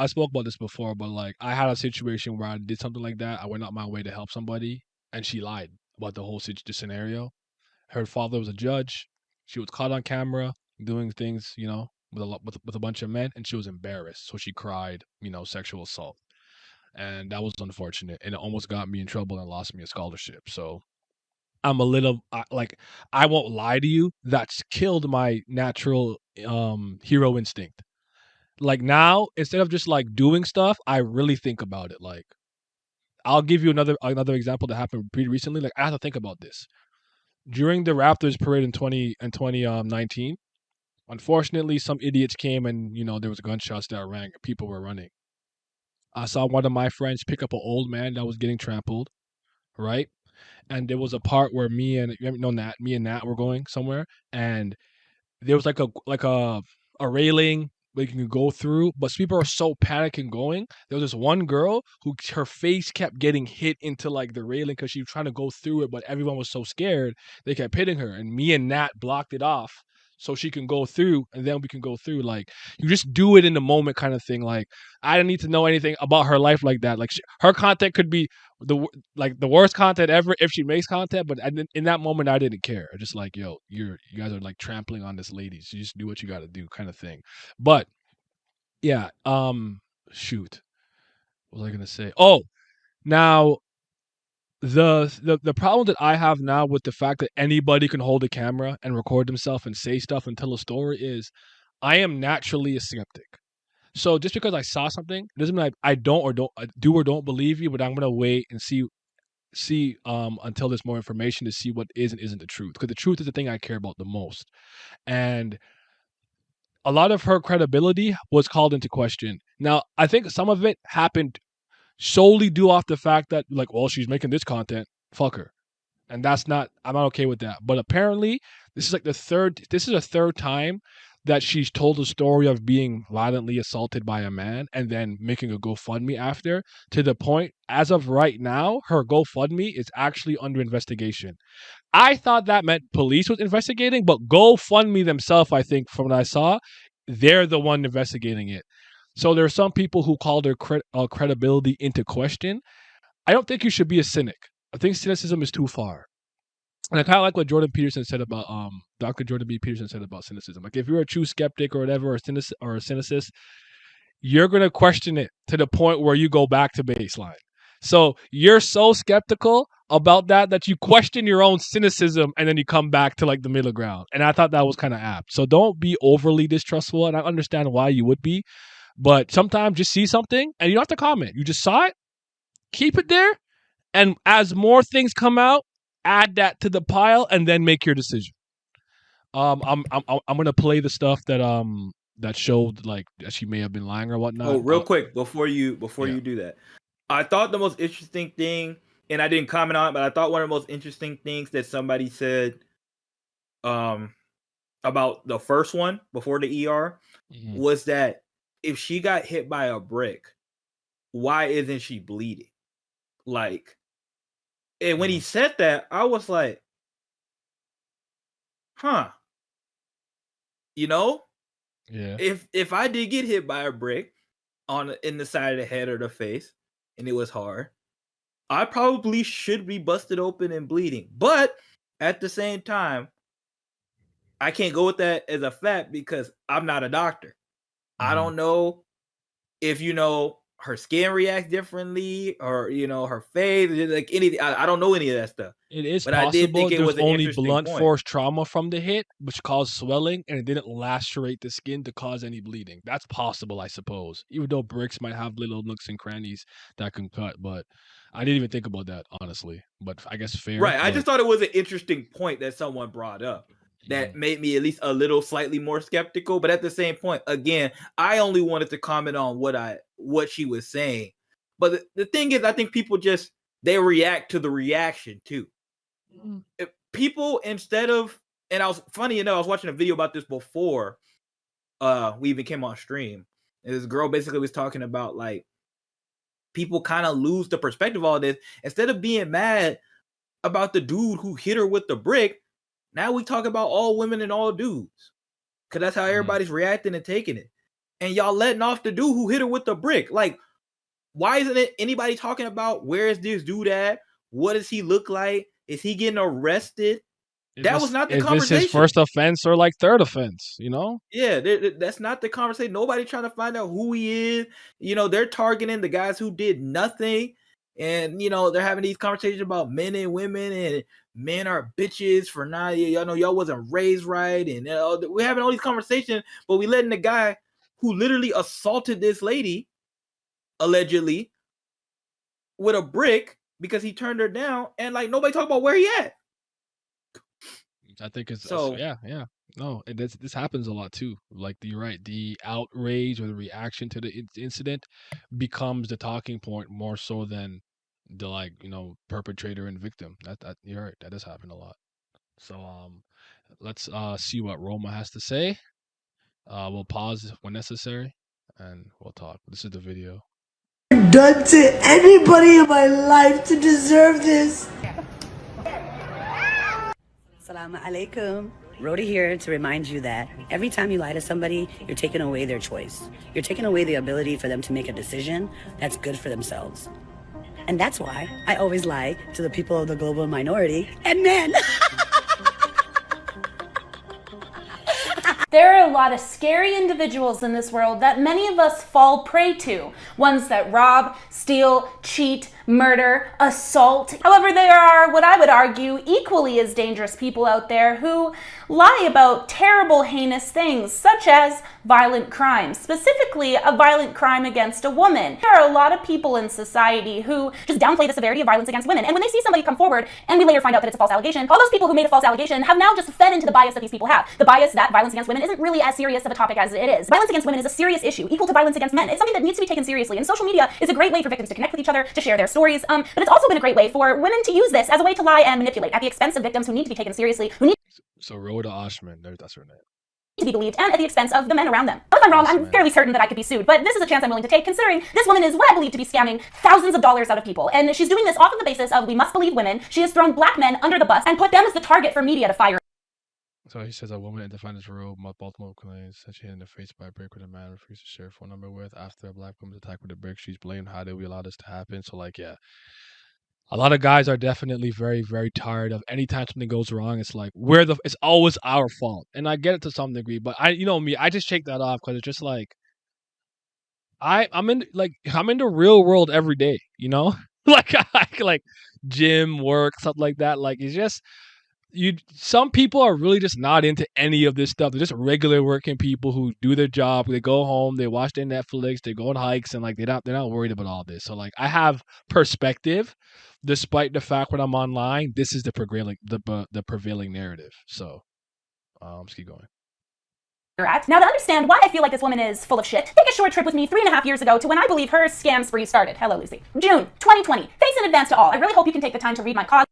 spoke about this before, but like I had a situation where I did something like that. I went out my way to help somebody, and she lied about the whole the scenario. Her father was a judge. She was caught on camera doing things, with a bunch of men, and she was embarrassed, so she cried, sexual assault, and that was unfortunate, and it almost got me in trouble and lost me a scholarship. So I'm a little like, I won't lie to you, that's killed my natural hero instinct. Like now, instead of just like doing stuff, I really think about it. Like I'll give you another example that happened pretty recently. Like I have to think about this. During the Raptors parade in 2019, unfortunately some idiots came, and there was gunshots that rang and people were running. I saw one of my friends pick up an old man that was getting trampled, right? And there was a part where me and Nat were going somewhere, and there was like a railing where you can go through, but people are so panicking going. There was this one girl who her face kept getting hit into like the railing because she was trying to go through it, but everyone was so scared they kept hitting her, and me and Nat blocked it off so she can go through, and then we can go through. Like you just do it in the moment, kind of thing. Like I didn't need to know anything about her life like that. Like her content could be the worst content ever if she makes content, but in that moment I didn't care. I just like, yo, you guys are like trampling on this lady, so you just do what you got to do, kind of thing. But yeah, shoot, what was I gonna say? Oh, now the problem that I have now with the fact that anybody can hold a camera and record themselves and say stuff and tell a story is, I am naturally a skeptic. So just because I saw something doesn't mean I do or don't believe you, but I'm gonna wait and see until there's more information to see what is and isn't the truth, because the truth is the thing I care about the most. And a lot of her credibility was called into question. Now I think some of it happened solely due off the fact that, like, well, she's making this content, fuck her. And I'm not okay with that. But apparently this is a third time that she's told the story of being violently assaulted by a man and then making a GoFundMe after, to the point, as of right now, her GoFundMe is actually under investigation. I thought that meant police was investigating, but GoFundMe themselves, I think, from what I saw, they're the one investigating it. So there are some people who call their credibility into question. I don't think you should be a cynic. I think cynicism is too far. And I kind of like what Jordan Peterson said about Dr. Jordan B. Peterson said about cynicism. Like if you're a true skeptic or whatever, or a cynicist, you're gonna question it to the point where you go back to baseline. So you're so skeptical about that you question your own cynicism, and then you come back to like the middle ground. And I thought that was kind of apt. So don't be overly distrustful, and I understand why you would be, but sometimes just see something and you don't have to comment. You just saw it, keep it there, and as more things come out, add that to the pile, and then make your decision. I'm gonna play the stuff that showed like that she may have been lying or whatnot. Oh, real quick before you do that, I thought the most interesting thing, and I didn't comment on it, but I thought one of the most interesting things that somebody said, about the first one before the ER, was that if she got hit by a brick, why isn't she bleeding? Like, and when he said that, I was like, huh. You know, Yeah. if I did get hit by a brick in the side of the head or the face, and it was hard, I probably should be busted open and bleeding. But at the same time, I can't go with that as a fact because I'm not a doctor. I Mhm. don't know if her skin reacts differently or her face, like anything. I don't know any of that stuff. It is But I did think possible it there's was an only interesting blunt point. force trauma from the hit, which caused swelling, and it didn't lacerate the skin to cause any bleeding. That's possible, I suppose. Even though bricks might have little nooks and crannies that can cut, but I didn't even think about that, honestly. But I guess fair, Right. I but just thought it was an interesting point that someone brought up that mhm, made me at least a little slightly more skeptical. But at the same point, again, I only wanted to comment on what she was saying. But the thing is, I think people they react to the reaction too. mm, If people instead of and I was funny enough, I was watching a video about this before we even came on stream. And this girl basically was talking about like people kind of lose the perspective of all this. Instead of being mad about the dude who hit her with the brick, now we talk about all women and all dudes. Cause that's how mhm. everybody's reacting and taking it. And y'all letting off the dude who hit her with the brick. Like, why isn't it anybody talking about where is this dude at? What does he look like? Is he getting arrested? That was not the Is this his conversation. first offense or like third offense? You know? Yeah, that's not the conversation. Nobody trying to find out who he is. They're targeting the guys who did nothing. And they're having these conversations about men and women, and men are bitches for not, y'all know y'all wasn't raised right. And we're having all these conversations, but we letting the guy who literally assaulted this lady, allegedly, with a brick because he turned her down, and like nobody talk about where he at. I think it's So yeah, yeah. No, this happens a lot too. Like you're right, the outrage or the reaction to the incident becomes the talking point more so than the perpetrator and victim. That you're right, that does happen a lot. So let's see what Roma has to say. We'll pause when necessary, and we'll talk. This is the video. Done to anybody in my life to deserve this. Assalamu alaikum. Rhoda here to remind you that every time you lie to somebody, you're taking away their choice. You're taking away the ability for them to make a decision that's good for themselves. And that's why I always lie to the people of the global minority and men. There are a lot of scary individuals in this world that many of us fall prey to. Ones that rob, steal, cheat, murder, assault. However, there are what I would argue equally as dangerous people out there who lie about terrible, heinous things, such as violent crimes, specifically a violent crime against a woman. There are a lot of people in society who just downplay the severity of violence against women, and when they see somebody come forward and we later find out that it's a false allegation, all those people who made a false allegation have now just fed into the bias that these people have. The bias that violence against women isn't really as serious of a topic as it is. Violence against women is a serious issue, equal to violence against men. It's something that needs to be taken seriously, and social media is a great way for victims to connect with each other, to share their stories, but it's also been a great way for women to use this as a way to lie and manipulate at the expense of victims who need to be taken seriously, who need So Rhoda Oshman, that's her name. to be believed, and at the expense of the men around them. If I'm wrong, I'm fairly certain that I could be sued, but this is a chance I'm willing to take, considering this woman is what I believe to be scamming thousands of dollars out of people, and she's doing this off of the basis of we must believe women. She has thrown black men under the bus and put them as the target for media to fire. So he says a woman identified as rural Baltimore claims that she hit in the face by a brick with a man refused to share a phone number with. After a black woman's attack with a brick, she's blamed how did we allow this to happen. So like yeah, a lot of guys are definitely very, very tired of anytime something goes wrong. It's like it's always our fault, and I get it to some degree. But I just shake that off because it's just like I'm in the real world every day. Like like gym, work, stuff like that. Like it's just some people are really just not into any of this stuff. They're just regular working people who do their job. They go home, they watch their Netflix, they go on hikes, and like they're not worried about all this. So like I have perspective, despite the fact when I'm online, this is the prevailing narrative. So let's keep going. At. Now, to understand why I feel like this woman is full of shit, take a short trip with me 3.5 years ago to when I believe her scam spree started. Hello, Lucy. June 2020. Thanks in advance to all. I really hope you can take the time to read my cause.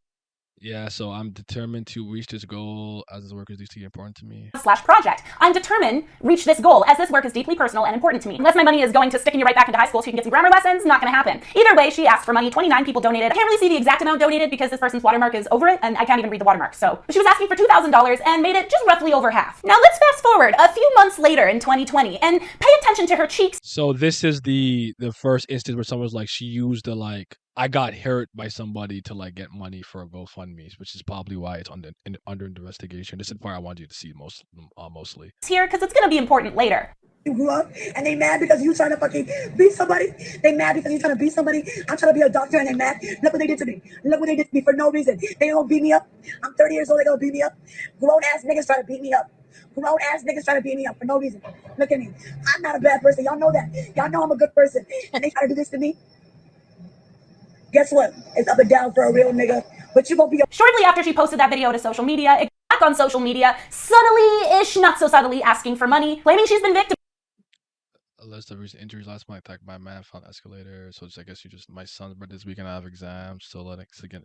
Yeah, so I'm determined to reach this goal as this work is deeply important to me. /project. I'm determined reach this goal as this work is deeply personal and important to me. Unless my money is going to sticking you right back into high school so you can get some grammar lessons, not gonna happen. Either way, she asked for money. 29 people donated. I can't really see the exact amount donated because this person's watermark is over it and I can't even read the watermark. So she was asking for $2,000 and made it just roughly over half. Now let's fast forward a few months later in 2020 and pay attention to her cheeks. So this is the first instance where someone's like, she used the like, I got hurt by somebody to like get money for a GoFundMe, which is probably why it's under investigation. This is the part I want you to see mostly. Here, because it's gonna be important later. You grew up and they mad because you trying to fucking beat somebody. They mad because you trying to beat somebody. I'm trying to be a doctor and they mad. Look what they did to me. Look what they did to me for no reason. They gonna beat me up. I'm 30 years old. They gonna beat me up. Grown ass niggas trying to beat me up. Grown ass niggas trying to beat me up for no reason. Look at me. I'm not a bad person. Y'all know that. Y'all know I'm a good person. And they try to do this to me. Guess what? It's up and down for a real nigga. But you gonna be. Shortly after she posted that video to social media, it got back on social media, subtly-ish, not so subtly, asking for money, claiming she's been victimized. A list of recent injuries. Last month, attacked by a man, found escalator. So I guess you just, my son's birthday this weekend, I have exams. So again,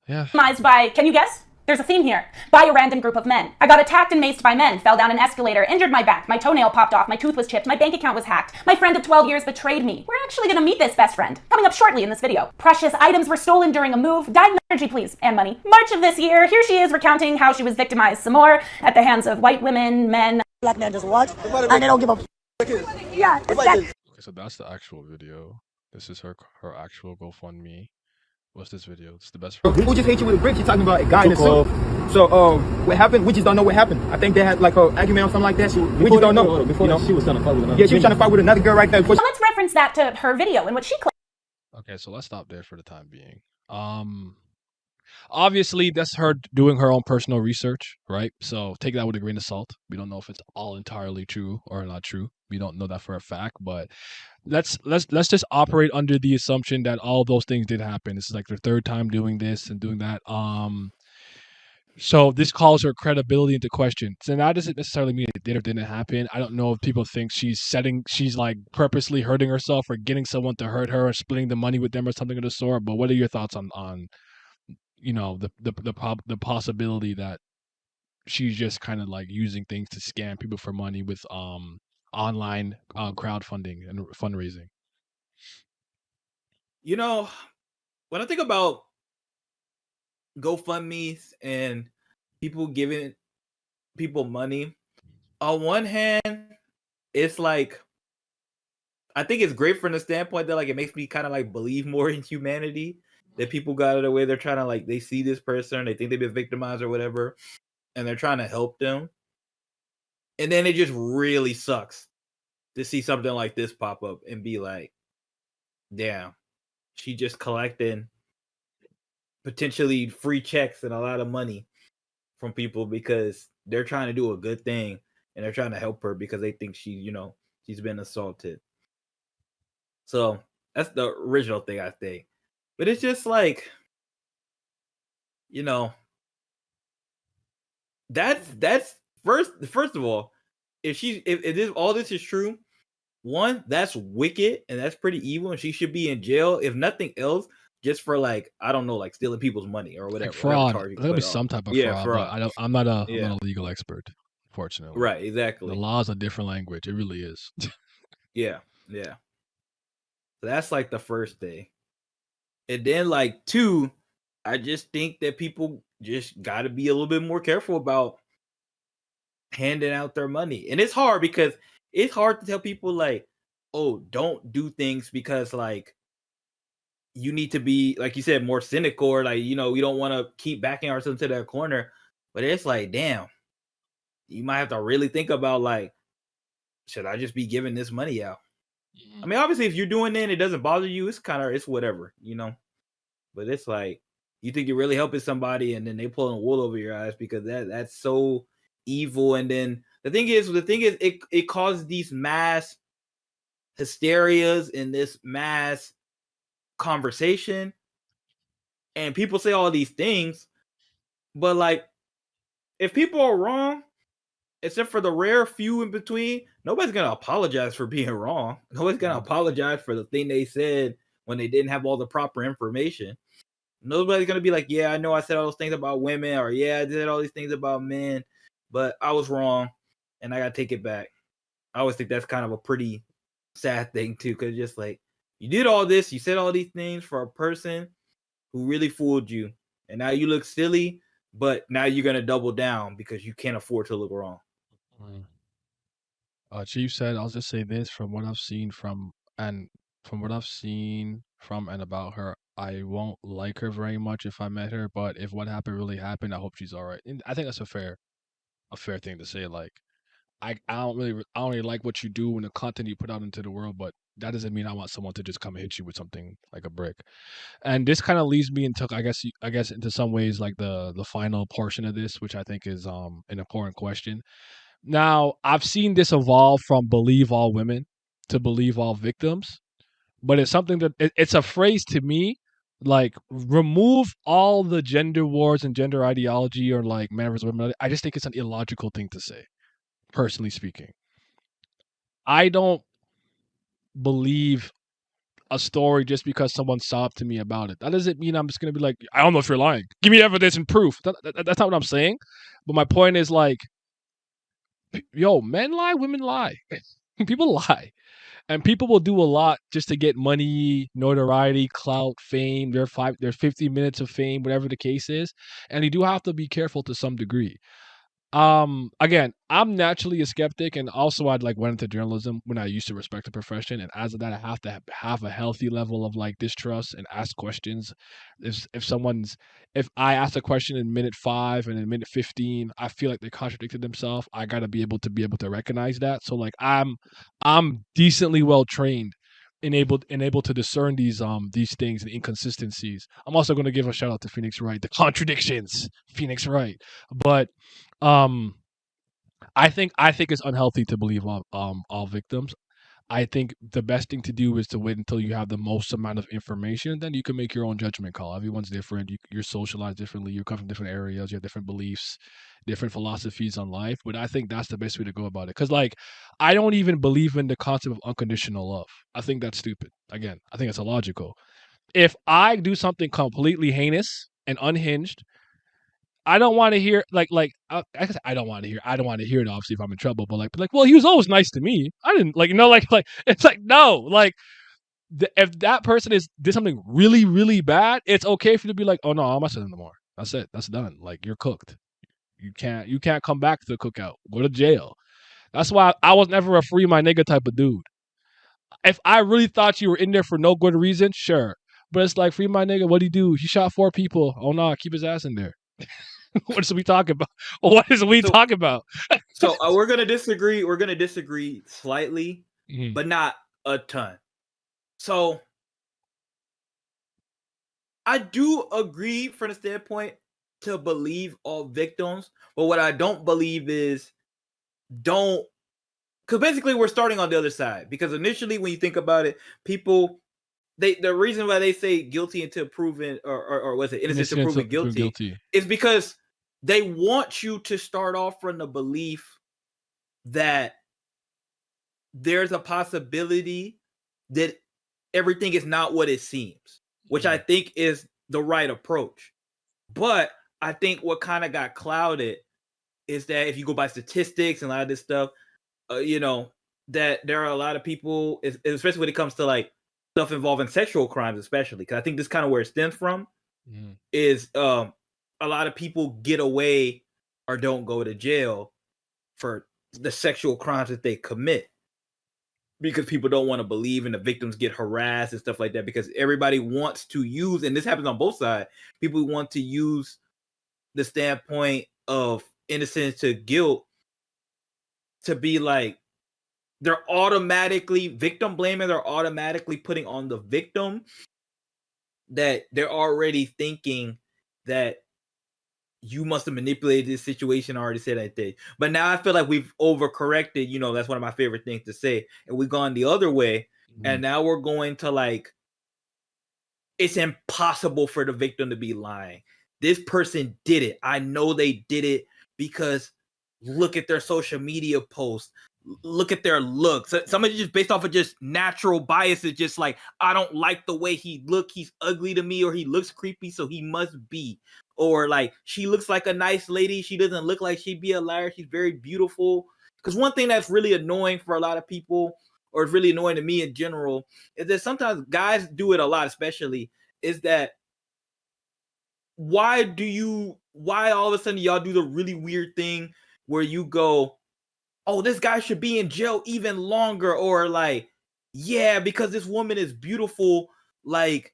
yeah. By, can you guess? There's a theme here. By a random group of men. I got attacked and maced by men, fell down an escalator, injured my back, my toenail popped off, my tooth was chipped, my bank account was hacked, my friend of 12 years betrayed me. We're actually gonna meet this best friend, coming up shortly in this video. Precious items were stolen during a move, died energy please, and money. March of this year, here she is recounting how she was victimized some more at the hands of white women, men. Black man just watch and they don't give a. Yeah, it's that. Okay, so that's the actual video. This is her actual GoFundMe. What's this video? It's the best. Who just hit you with a brick? You're talking about a guy in a suit. So, what happened? We just don't know what happened. I think they had like an argument or something like that. We just don't know. Before that, she was trying to fight with another. Yeah, she was trying to fight with another girl right there. So let's reference that to her video and what she claimed. Okay, so let's stop there for the time being. Obviously, that's her doing her own personal research, right? So take that with a grain of salt. We don't know if it's all entirely true or not true. We don't know that for a fact, but let's just operate under the assumption that all those things did happen. This is like their third time doing this and doing that. So this calls her credibility into question. So that doesn't necessarily mean it did or didn't happen. I don't know if people think she's like purposely hurting herself or getting someone to hurt her or splitting the money with them or something of the sort. But what are your thoughts on you know, the possibility that she's just kind of like using things to scam people for money with online crowdfunding and fundraising? You know, when I think about GoFundMe's and people giving people money, on one hand, it's like, I think it's great from the standpoint that like it makes me kind of like believe more in humanity, that people got out of the way. They're trying to like, they see this person, they think they've been victimized or whatever, and they're trying to help them. And then it just really sucks to see something like this pop up and be like, damn, she just collecting potentially free checks and a lot of money from people because they're trying to do a good thing and they're trying to help her because they think she, you know, she's been assaulted. So that's the original thing I think. But it's just like, you know, that's first of all, if all this is true, one, that's wicked and that's pretty evil and she should be in jail, if nothing else, just for like, I don't know, like stealing people's money or whatever. Like fraud. There'll be some type of fraud. But I'm not a legal expert, fortunately. Right, exactly. The law is a different language. It really is. Yeah. So that's like the first thing. And then like two, I just think that people just got to be a little bit more careful about handing out their money. And it's hard because it's hard to tell people like, oh, don't do things because like you need to be, like you said, more cynical or like, you know, we don't want to keep backing ourselves to that corner. But it's like, damn, you might have to really think about like, should I just be giving this money out? I mean, obviously, if you're doing it and it doesn't bother you, it's whatever, you know. But it's like, you think you're really helping somebody and then they pulling wool over your eyes because that's so evil. And then the thing is it causes these mass hysterias in this mass conversation. And people say all these things, but like, if people are wrong, except for the rare few in between, nobody's gonna apologize for being wrong. Nobody's gonna apologize for the thing they said when they didn't have all the proper information. Nobody's gonna be like, yeah, I know I said all those things about women, or yeah, I did all these things about men, but I was wrong, and I gotta take it back. I always think that's kind of a pretty sad thing too, because just like you did all this, you said all these things for a person who really fooled you, and now you look silly, but now you're gonna double down because you can't afford to look wrong. Chief said, "I'll just say this: from what I've seen and and about her, I won't like her very much if I met her. But if what happened really happened, I hope she's all right." And I think that's a fair thing to say. Like, I don't really like what you do and the content you put out into the world, but that doesn't mean I want someone to just come and hit you with something like a brick. And this kind of leads me into, I guess into some ways, like the final portion of this, which I think is an important question. Now, I've seen this evolve from believe all women to believe all victims, but it's something that it's a phrase to me, like remove all the gender wars and gender ideology or like man versus women. I just think it's an illogical thing to say, personally speaking. I don't believe a story just because someone sobbed to me about it. That doesn't mean I'm just going to be like, I don't know if you're lying. Give me evidence and proof. That's not what I'm saying. But my point is like, yo, men lie, women lie. People lie. And people will do a lot just to get money, notoriety, clout, fame, their 50 minutes of fame, whatever the case is. And you do have to be careful to some degree. Again, I'm naturally a skeptic, and also I'd like went into journalism when I used to respect the profession, and as of that I have to have a healthy level of like distrust and ask questions. If I ask a question in minute 5 and in minute 15 I feel like they contradicted themselves, I got to be able to recognize that. So like I'm decently well trained and able to discern these things and inconsistencies. I'm also going to give a shout out to Phoenix Wright, the contradictions, Phoenix Wright. But um I think it's unhealthy to believe all victims. I think the best thing to do is to wait until you have the most amount of information. Then you can make your own judgment call. Everyone's different. You're socialized differently. You come from different areas. You have different beliefs, different philosophies on life. But I think that's the best way to go about it. Because like, I don't even believe in the concept of unconditional love. I think that's stupid. Again, I think it's illogical. If I do something completely heinous and unhinged, I don't want to hear I guess I don't want to hear it obviously if I'm in trouble, but well, he was always nice to me. I didn't it's like no, like if that person did something really really bad, it's okay for you to be like, oh no, I'm not saying no more. That's it. That's done. Like you're cooked. You can't come back to the cookout. Go to jail. That's why I was never a free my nigga type of dude. If I really thought you were in there for no good reason, sure. But it's like free my nigga. What'd he do? He shot 4 people. Oh no, keep his ass in there. What is we talking about? What is we talking about? So we're gonna disagree. We're gonna disagree slightly, but not a ton. So I do agree from the standpoint to believe all victims, but what I don't believe is because basically we're starting on the other side. Because initially, when you think about it, people the reason why they say guilty until proven or was it innocent until proven guilty is because they want you to start off from the belief that there's a possibility that everything is not what it seems, which I think is the right approach. But I think what kind of got clouded is that if you go by statistics and a lot of this stuff, that there are a lot of people, especially when it comes to like stuff involving sexual crimes, especially because I think this is kind of where it stems from, is a lot of people get away or don't go to jail for the sexual crimes that they commit because people don't want to believe and the victims get harassed and stuff like that because everybody wants to use, and this happens on both sides, people want to use the standpoint of innocence to guilt to be like they're automatically victim blaming, they're automatically putting on the victim that they're already thinking that you must have manipulated this situation, already said that thing. But now I feel like we've overcorrected. That's one of my favorite things to say. And we've gone the other way. And now we're going to like, it's impossible for the victim to be lying. This person did it. I know they did it because look at their social media posts. look at their looks. Somebody just based off of just natural biases, just like, I don't like the way he look, he's ugly to me, or he looks creepy, so he must be. Or like, she looks like a nice lady, she doesn't look like she'd be a liar, she's very beautiful. Because one thing that's really annoying for a lot of people, or it's really annoying to me in general, is that sometimes guys do it a lot, especially, is that why all of a sudden y'all do the really weird thing where you go, oh, this guy should be in jail even longer, or like, yeah, because this woman is beautiful, like,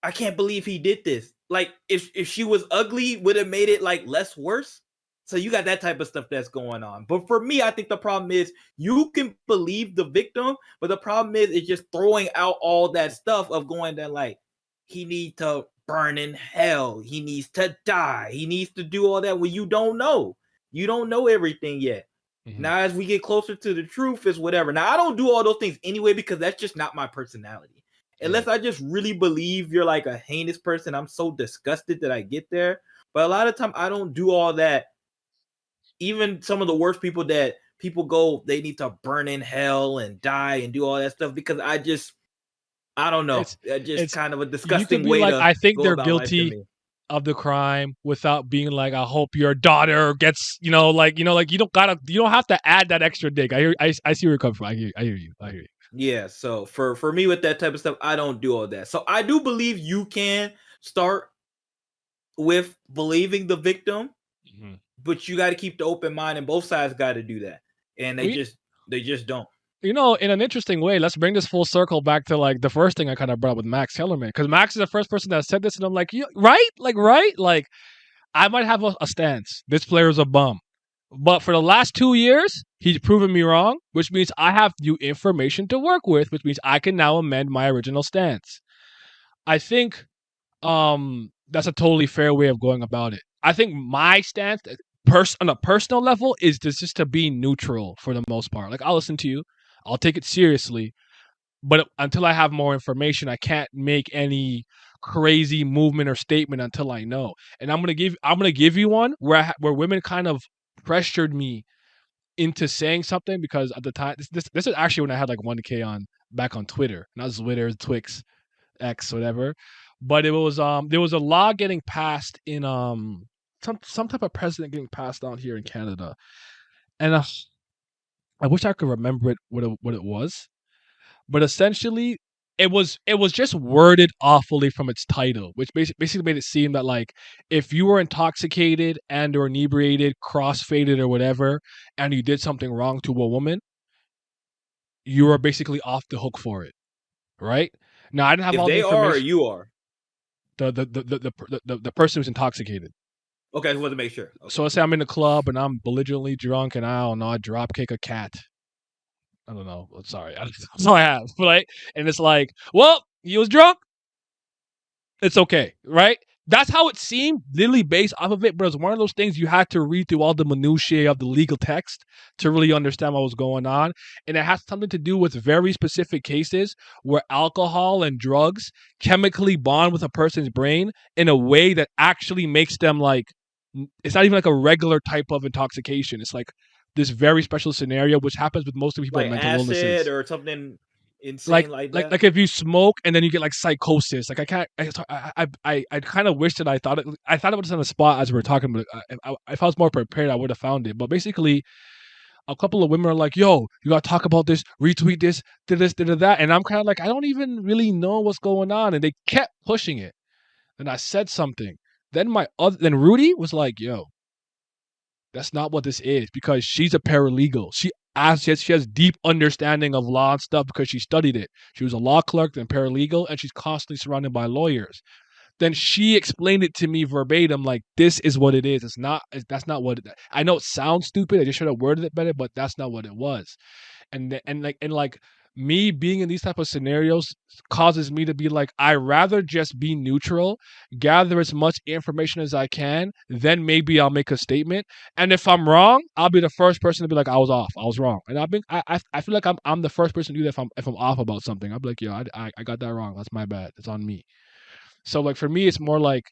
I can't believe he did this. Like, if she was ugly, would have made it like less worse. So you got that type of stuff that's going on. But for me, I think the problem is you can believe the victim, but the problem is it's just throwing out all that stuff of going that, like, he needs to burn in hell, he needs to die, he needs to do all that when you don't know. You don't know everything yet. Now, as we get closer to the truth, is whatever. Now, I don't do all those things anyway because that's just not my personality. Unless I just really believe you're like a heinous person, I'm so disgusted that I get there. But a lot of time, I don't do all that. Even some of the worst people that people go, they need to burn in hell and die and do all that stuff, because I don't know. It's kind of a disgusting way like, to I think go they're about life to guilty me. of the crime without being like, I hope your daughter gets, you don't have to add that extra dig. I see where you're coming from. I hear you. Yeah, so for me with that type of stuff, I don't do all that. So I do believe you can start with believing the victim, but you got to keep the open mind, and both sides got to do that. And they just don't. In an interesting way, let's bring this full circle back to like the first thing I kind of brought up with Max Kellerman, because Max is the first person that said this, and I'm like, right? Like, I might have a stance. This player is a bum. But for the last 2 years, he's proven me wrong, which means I have new information to work with, which means I can now amend my original stance. I think that's a totally fair way of going about it. I think my stance on a personal level is just to be neutral for the most part. Like, I'll listen to you. I'll take it seriously. But until I have more information, I can't make any crazy movement or statement until I know. And I'm gonna give you one where women kind of pressured me into saying something, because at the time, this is actually when I had like 1K back on Twitter, not Twitter, Twix, X, whatever. But it was there was a law getting passed in some type of president getting passed out here in Canada, and I wish I could remember what it was. But essentially, it was just worded awfully from its title, which basically made it seem that, like, if you were intoxicated and or inebriated, crossfaded or whatever, and you did something wrong to a woman, you are basically off the hook for it, right? Now, I didn't have If all the they are, or information. you are. The person who's intoxicated. Okay, I just wanted to make sure. Okay. So let's say I'm in the club and I'm belligerently drunk, and I don't know, I drop kick a cat. I don't know. Sorry, that's all I have. Right? And it's like, well, he was drunk. It's okay, right? That's how it seemed, literally based off of it. But it's one of those things you had to read through all the minutiae of the legal text to really understand what was going on. And it has something to do with very specific cases where alcohol and drugs chemically bond with a person's brain in a way that actually makes them like, it's not even like a regular type of intoxication. It's like this very special scenario, which happens with most of people like with mental acid illnesses. or something insane like that. Like if you smoke and then you get like psychosis. Like I kind of wish that I thought it was on the spot as we were talking, but if I was more prepared, I would have found it. But basically, a couple of women are like, "Yo, you gotta talk about this, retweet this, did this, did that," and I'm kind of like, I don't even really know what's going on, and they kept pushing it. And I said something. Then Rudy was like, "Yo, that's not what this is," because she's a paralegal. She has deep understanding of law and stuff because she studied it. She was a law clerk and paralegal, and she's constantly surrounded by lawyers. Then she explained it to me verbatim, like, this is what it is. That's not what it, I know it sounds stupid. I just should have worded it better, but that's not what it was. And me being in these type of scenarios causes me to be like, I rather just be neutral, gather as much information as I can, then maybe I'll make a statement. And if I'm wrong, I'll be the first person to be like, I was wrong. And I feel like I'm the first person to do that if I'm off about something. I'll be like, yo, I got that wrong. That's my bad. It's on me. So like for me, it's more like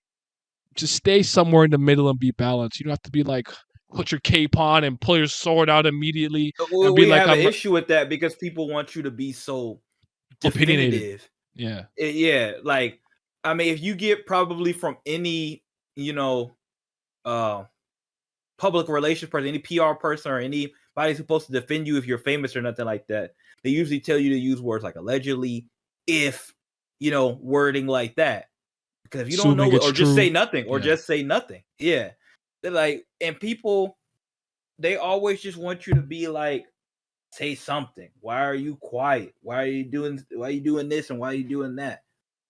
just stay somewhere in the middle and be balanced. You don't have to be like put your cape on and pull your sword out immediately and be We like, have an I'm issue with that because people want you to be so opinionated. definitive. Yeah. Yeah, like I mean, if you get probably from any public relations person, any PR person, or anybody who's supposed to defend you if you're famous or nothing like that, they usually tell you to use words like allegedly, if wording like that. Because if you don't know Assuming it, it's or just true. say nothing, or Yeah. just say nothing. Yeah. They're like, and people, they always just want you to be like, say something. Why are you quiet? Why are you doing this and why are you doing that?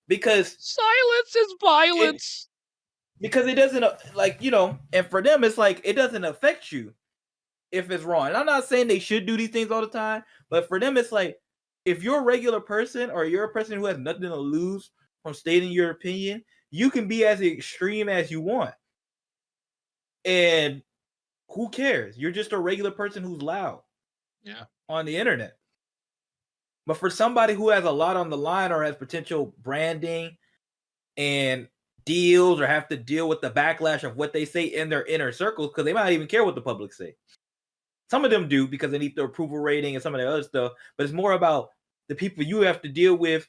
Because Silence is violence. because it doesn't and for them it's like it doesn't affect you if it's wrong. And I'm not saying they should do these things all the time, but for them it's like if you're a regular person or you're a person who has nothing to lose from stating your opinion, you can be as extreme as you want. And who cares? You're just a regular person who's loud. Yeah. On the internet. But for somebody who has a lot on the line or has potential branding and deals or have to deal with the backlash of what they say in their inner circles, because they might not even care what the public say. Some of them do because they need the approval rating and some of the other stuff, but it's more about the people you have to deal with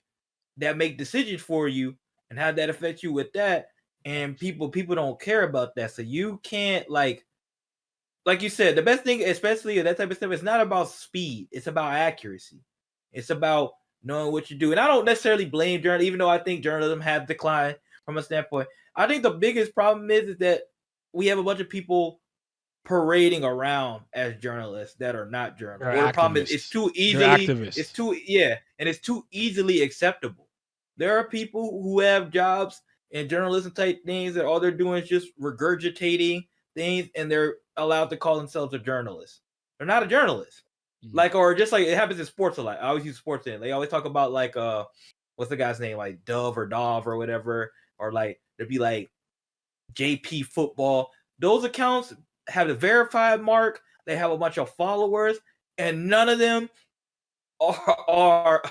that make decisions for you and how that affects you with that. And people don't care about that. So you can't like you said, the best thing, especially that type of stuff, it's not about speed. It's about accuracy. It's about knowing what you do. And I don't necessarily blame journalism, even though I think journalism has declined from a standpoint. I think the biggest problem is that we have a bunch of people parading around as journalists that are not journalists. Or the problem is it's too easily acceptable. There are people who have jobs in journalism type things that all they're doing is just regurgitating things, and they're allowed to call themselves a journalist. They're not a journalist. Like, or just like it happens in sports a lot. I always use sports in. They always talk about like what's the guy's name? Like Dove or whatever. Or like there'd be like JP football. Those accounts have a verified mark. They have a bunch of followers, and none of them are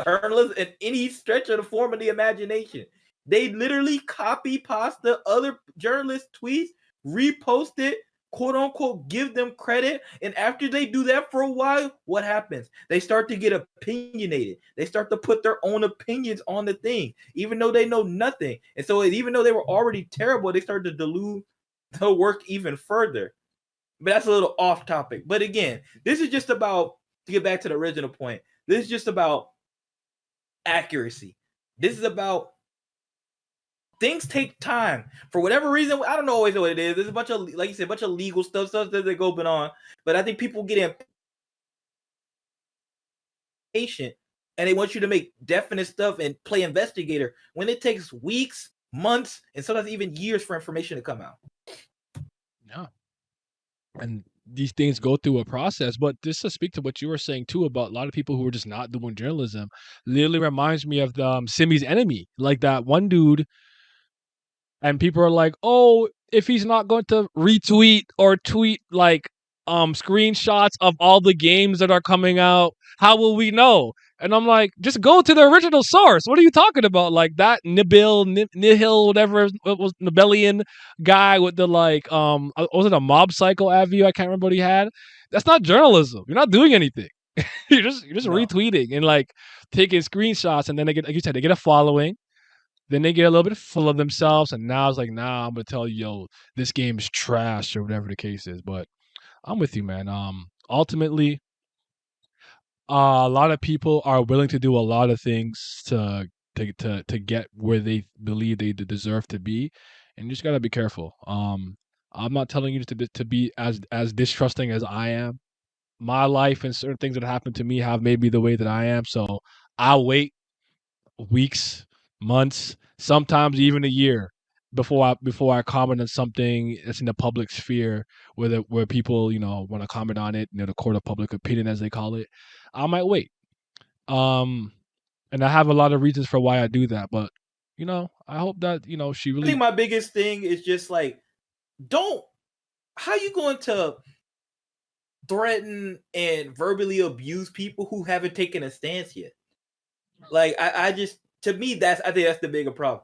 journalists in any stretch of the form of the imagination. They literally copy pasta other journalists' tweets, repost it, quote unquote, give them credit. And after they do that for a while, what happens? They start to get opinionated. They start to put their own opinions on the thing, even though they know nothing. And so even though they were already terrible, they start to dilute the work even further. But that's a little off topic. But again, this is just about, to get back to the original point, this is just about accuracy. This is about things take time for whatever reason. I don't always know what it is. There's a bunch of, like you said, a bunch of legal stuff that go on. But I think people get impatient and they want you to make definite stuff and play investigator when it takes weeks, months, and sometimes even years for information to come out. Yeah. And these things go through a process. But just to speak to what you were saying too about a lot of people who are just not doing journalism, literally reminds me of the Simmy's Enemy. Like that one dude, and people are like, oh, if he's not going to retweet or tweet like screenshots of all the games that are coming out, how will we know? And I'm like, just go to the original source. What are you talking about? Like that Nihil, whatever it was, Nibelian guy with the like was it a mob cycle ad view? I can't remember what he had. That's not journalism. You're not doing anything. you're just retweeting and like taking screenshots, and then they get, like you said, they get a following. Then they get a little bit full of themselves, and now it's like, nah, I'm gonna tell you, yo, this game is trash or whatever the case is. But I'm with you, man. Ultimately, a lot of people are willing to do a lot of things to get where they believe they deserve to be, and you just gotta be careful. I'm not telling you to be as distrusting as I am. My life and certain things that happen to me have made me the way that I am. So I'll wait weeks, months, sometimes even a year before I comment on something that's in the public sphere where people want to comment on it, the court of public opinion as they call it. I might wait, and I have a lot of reasons for why I do that. But I hope that she really. I think my biggest thing is just like, how you going to threaten and verbally abuse people who haven't taken a stance yet? Like I just, to me, I think that's the bigger problem.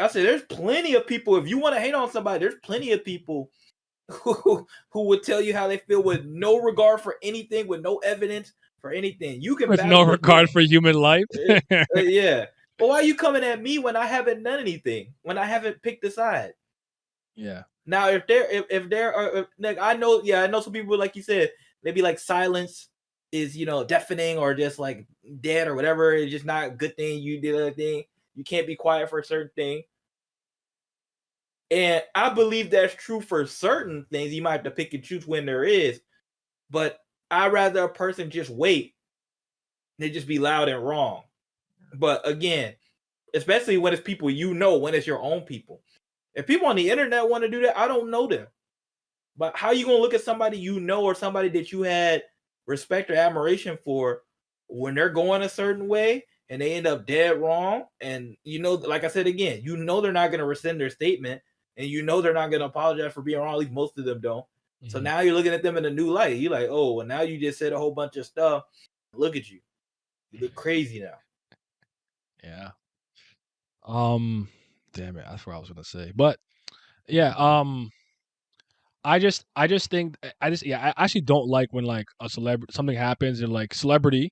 I say there's plenty of people. If you want to hate on somebody, there's plenty of people who would tell you how they feel with no regard for anything, with no evidence for anything. You can With no battle with regard them. for human life. Yeah. But why are you coming at me when I haven't done anything? When I haven't picked a side? Yeah. Now, if there are, like, I know some people, like you said, maybe like silence is, deafening or just like dead or whatever. It's just not a good thing. You did a thing. You can't be quiet for a certain thing. And I believe that's true for certain things. You might have to pick and choose when there is. But I'd rather a person just wait than just be loud and wrong. But again, especially when it's people when it's your own people. If people on the internet want to do that, I don't know them. But how you gonna look at somebody or somebody that you had respect or admiration for when they're going a certain way and they end up dead wrong? And like I said again, they're not gonna rescind their statement, and they're not gonna apologize for being wrong. At least most of them don't. Mm-hmm. So now you're looking at them in a new light. You're like, oh, well, now you just said a whole bunch of stuff. Look at you. You look crazy now. Yeah. Damn it, that's what I was gonna say. But yeah, I actually don't like when like a celebrity something happens and like celebrity,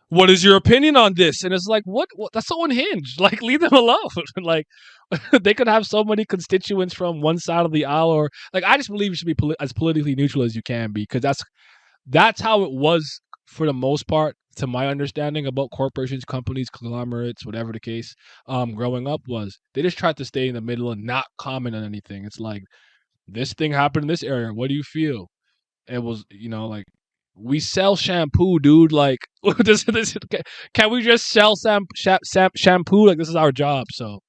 what is your opinion on this? And it's like, what? That's so unhinged. Like, leave them alone. Like, they could have so many constituents from one side of the aisle, or like, I just believe you should be as politically neutral as you can be, because that's how it was for the most part, to my understanding about corporations, companies, conglomerates, whatever the case. Growing up was they just tried to stay in the middle and not comment on anything. It's like, this thing happened in this area. What do you feel? It was, like, we sell shampoo, dude. Like, can we just sell shampoo? Like, this is our job. So,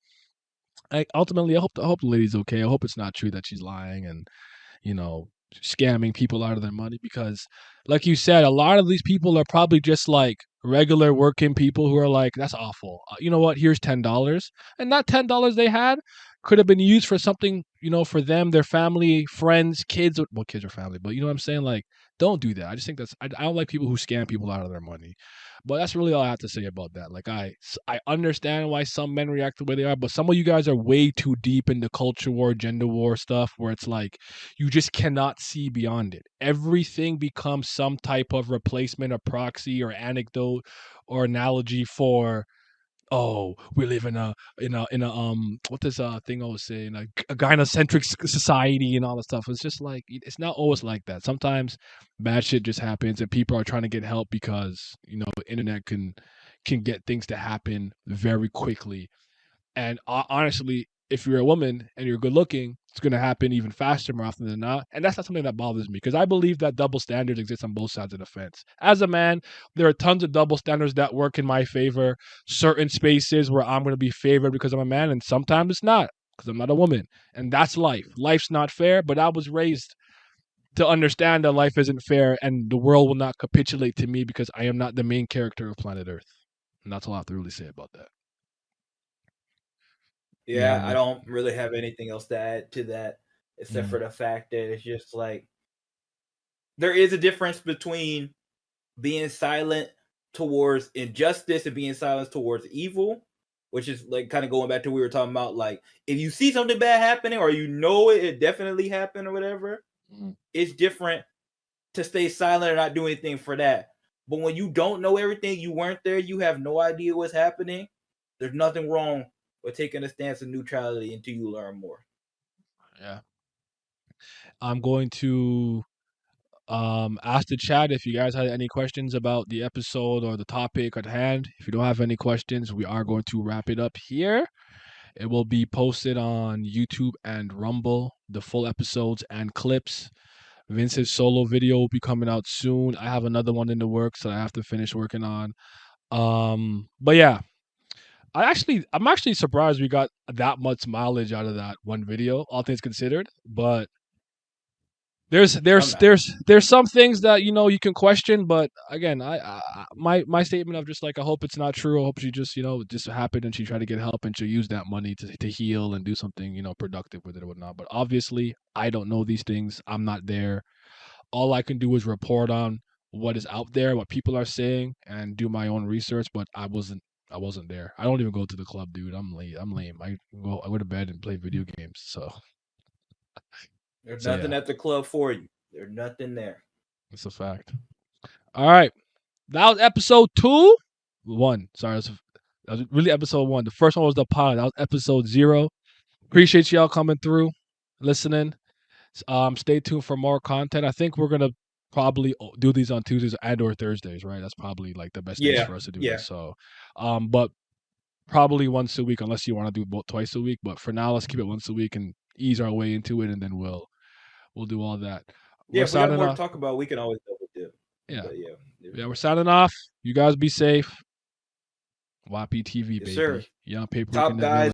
ultimately, I hope the lady's okay. I hope it's not true that she's lying and, scamming people out of their money, because, like you said, a lot of these people are probably just like regular working people who are like, that's awful. You know what? Here's $10, and that $10 they had could have been used for something, for them, their family, friends, kids. Well, kids are family, but you know what I'm saying? Like, don't do that. I just think I don't like people who scam people out of their money. But that's really all I have to say about that. Like, I understand why some men react the way they are, but some of you guys are way too deep into culture war, gender war stuff, where it's like, you just cannot see beyond it. Everything becomes some type of replacement or proxy or anecdote or analogy for, oh, we live in a what this thing I was saying, a gynocentric society and all that stuff. It's just like, it's not always like that. Sometimes bad shit just happens and people are trying to get help because the internet can get things to happen very quickly. And honestly, if you're a woman and you're good looking, it's going to happen even faster more often than not. And that's not something that bothers me, because I believe that double standards exist on both sides of the fence. As a man, there are tons of double standards that work in my favor. Certain spaces where I'm going to be favored because I'm a man, and sometimes it's not because I'm not a woman. And that's life. Life's not fair, but I was raised to understand that life isn't fair and the world will not capitulate to me because I am not the main character of planet Earth. And that's all I have to really say about that. Yeah, I don't really have anything else to add to that, except for the fact that it's just like, there is a difference between being silent towards injustice and being silent towards evil, which is like kind of going back to what we were talking about. Like, if you see something bad happening, or it definitely happened or whatever, it's different to stay silent or not do anything for that. But when you don't know everything, you weren't there, you have no idea what's happening, there's nothing wrong with taking a stance of neutrality until you learn more. Yeah. I'm going to ask the chat if you guys had any questions about the episode or the topic at hand. If you don't have any questions, we are going to wrap it up here. It will be posted on YouTube and Rumble, the full episodes and clips. Vince's solo video will be coming out soon. I have another one in the works that I have to finish working on. But yeah, I'm actually surprised we got that much mileage out of that one video, all things considered. But there's some things that you can question, but again, my statement of just like, I hope it's not true. I hope she just just happened and she tried to get help and she'll use that money to heal and do something productive with it or whatnot. But obviously, I don't know these things. I'm not there. All I can do is report on what is out there, what people are saying, and do my own research. But I wasn't there. I don't even go to the club, dude. I'm lame. I go to bed and play video games. So There's So, nothing yeah. at the club for you. There's nothing there. It's a fact. All right. That was episode 2. 1. Sorry. That was really episode 1. The first one was the pod. That was episode 0. Appreciate y'all coming through, listening. Stay tuned for more content. I think we're gonna probably do these on Tuesdays and or Thursdays, right? That's probably like the best days for us to do this. So, but probably once a week, unless you want to do both twice a week. But for now, let's keep it once a week and ease our way into it, and then we'll do all that. Yeah, if we have more to talk about, we can always double dip. Yeah. But yeah, we're signing off. You guys be safe. YPTV, Yes, baby. sir. Young paper. Top guys.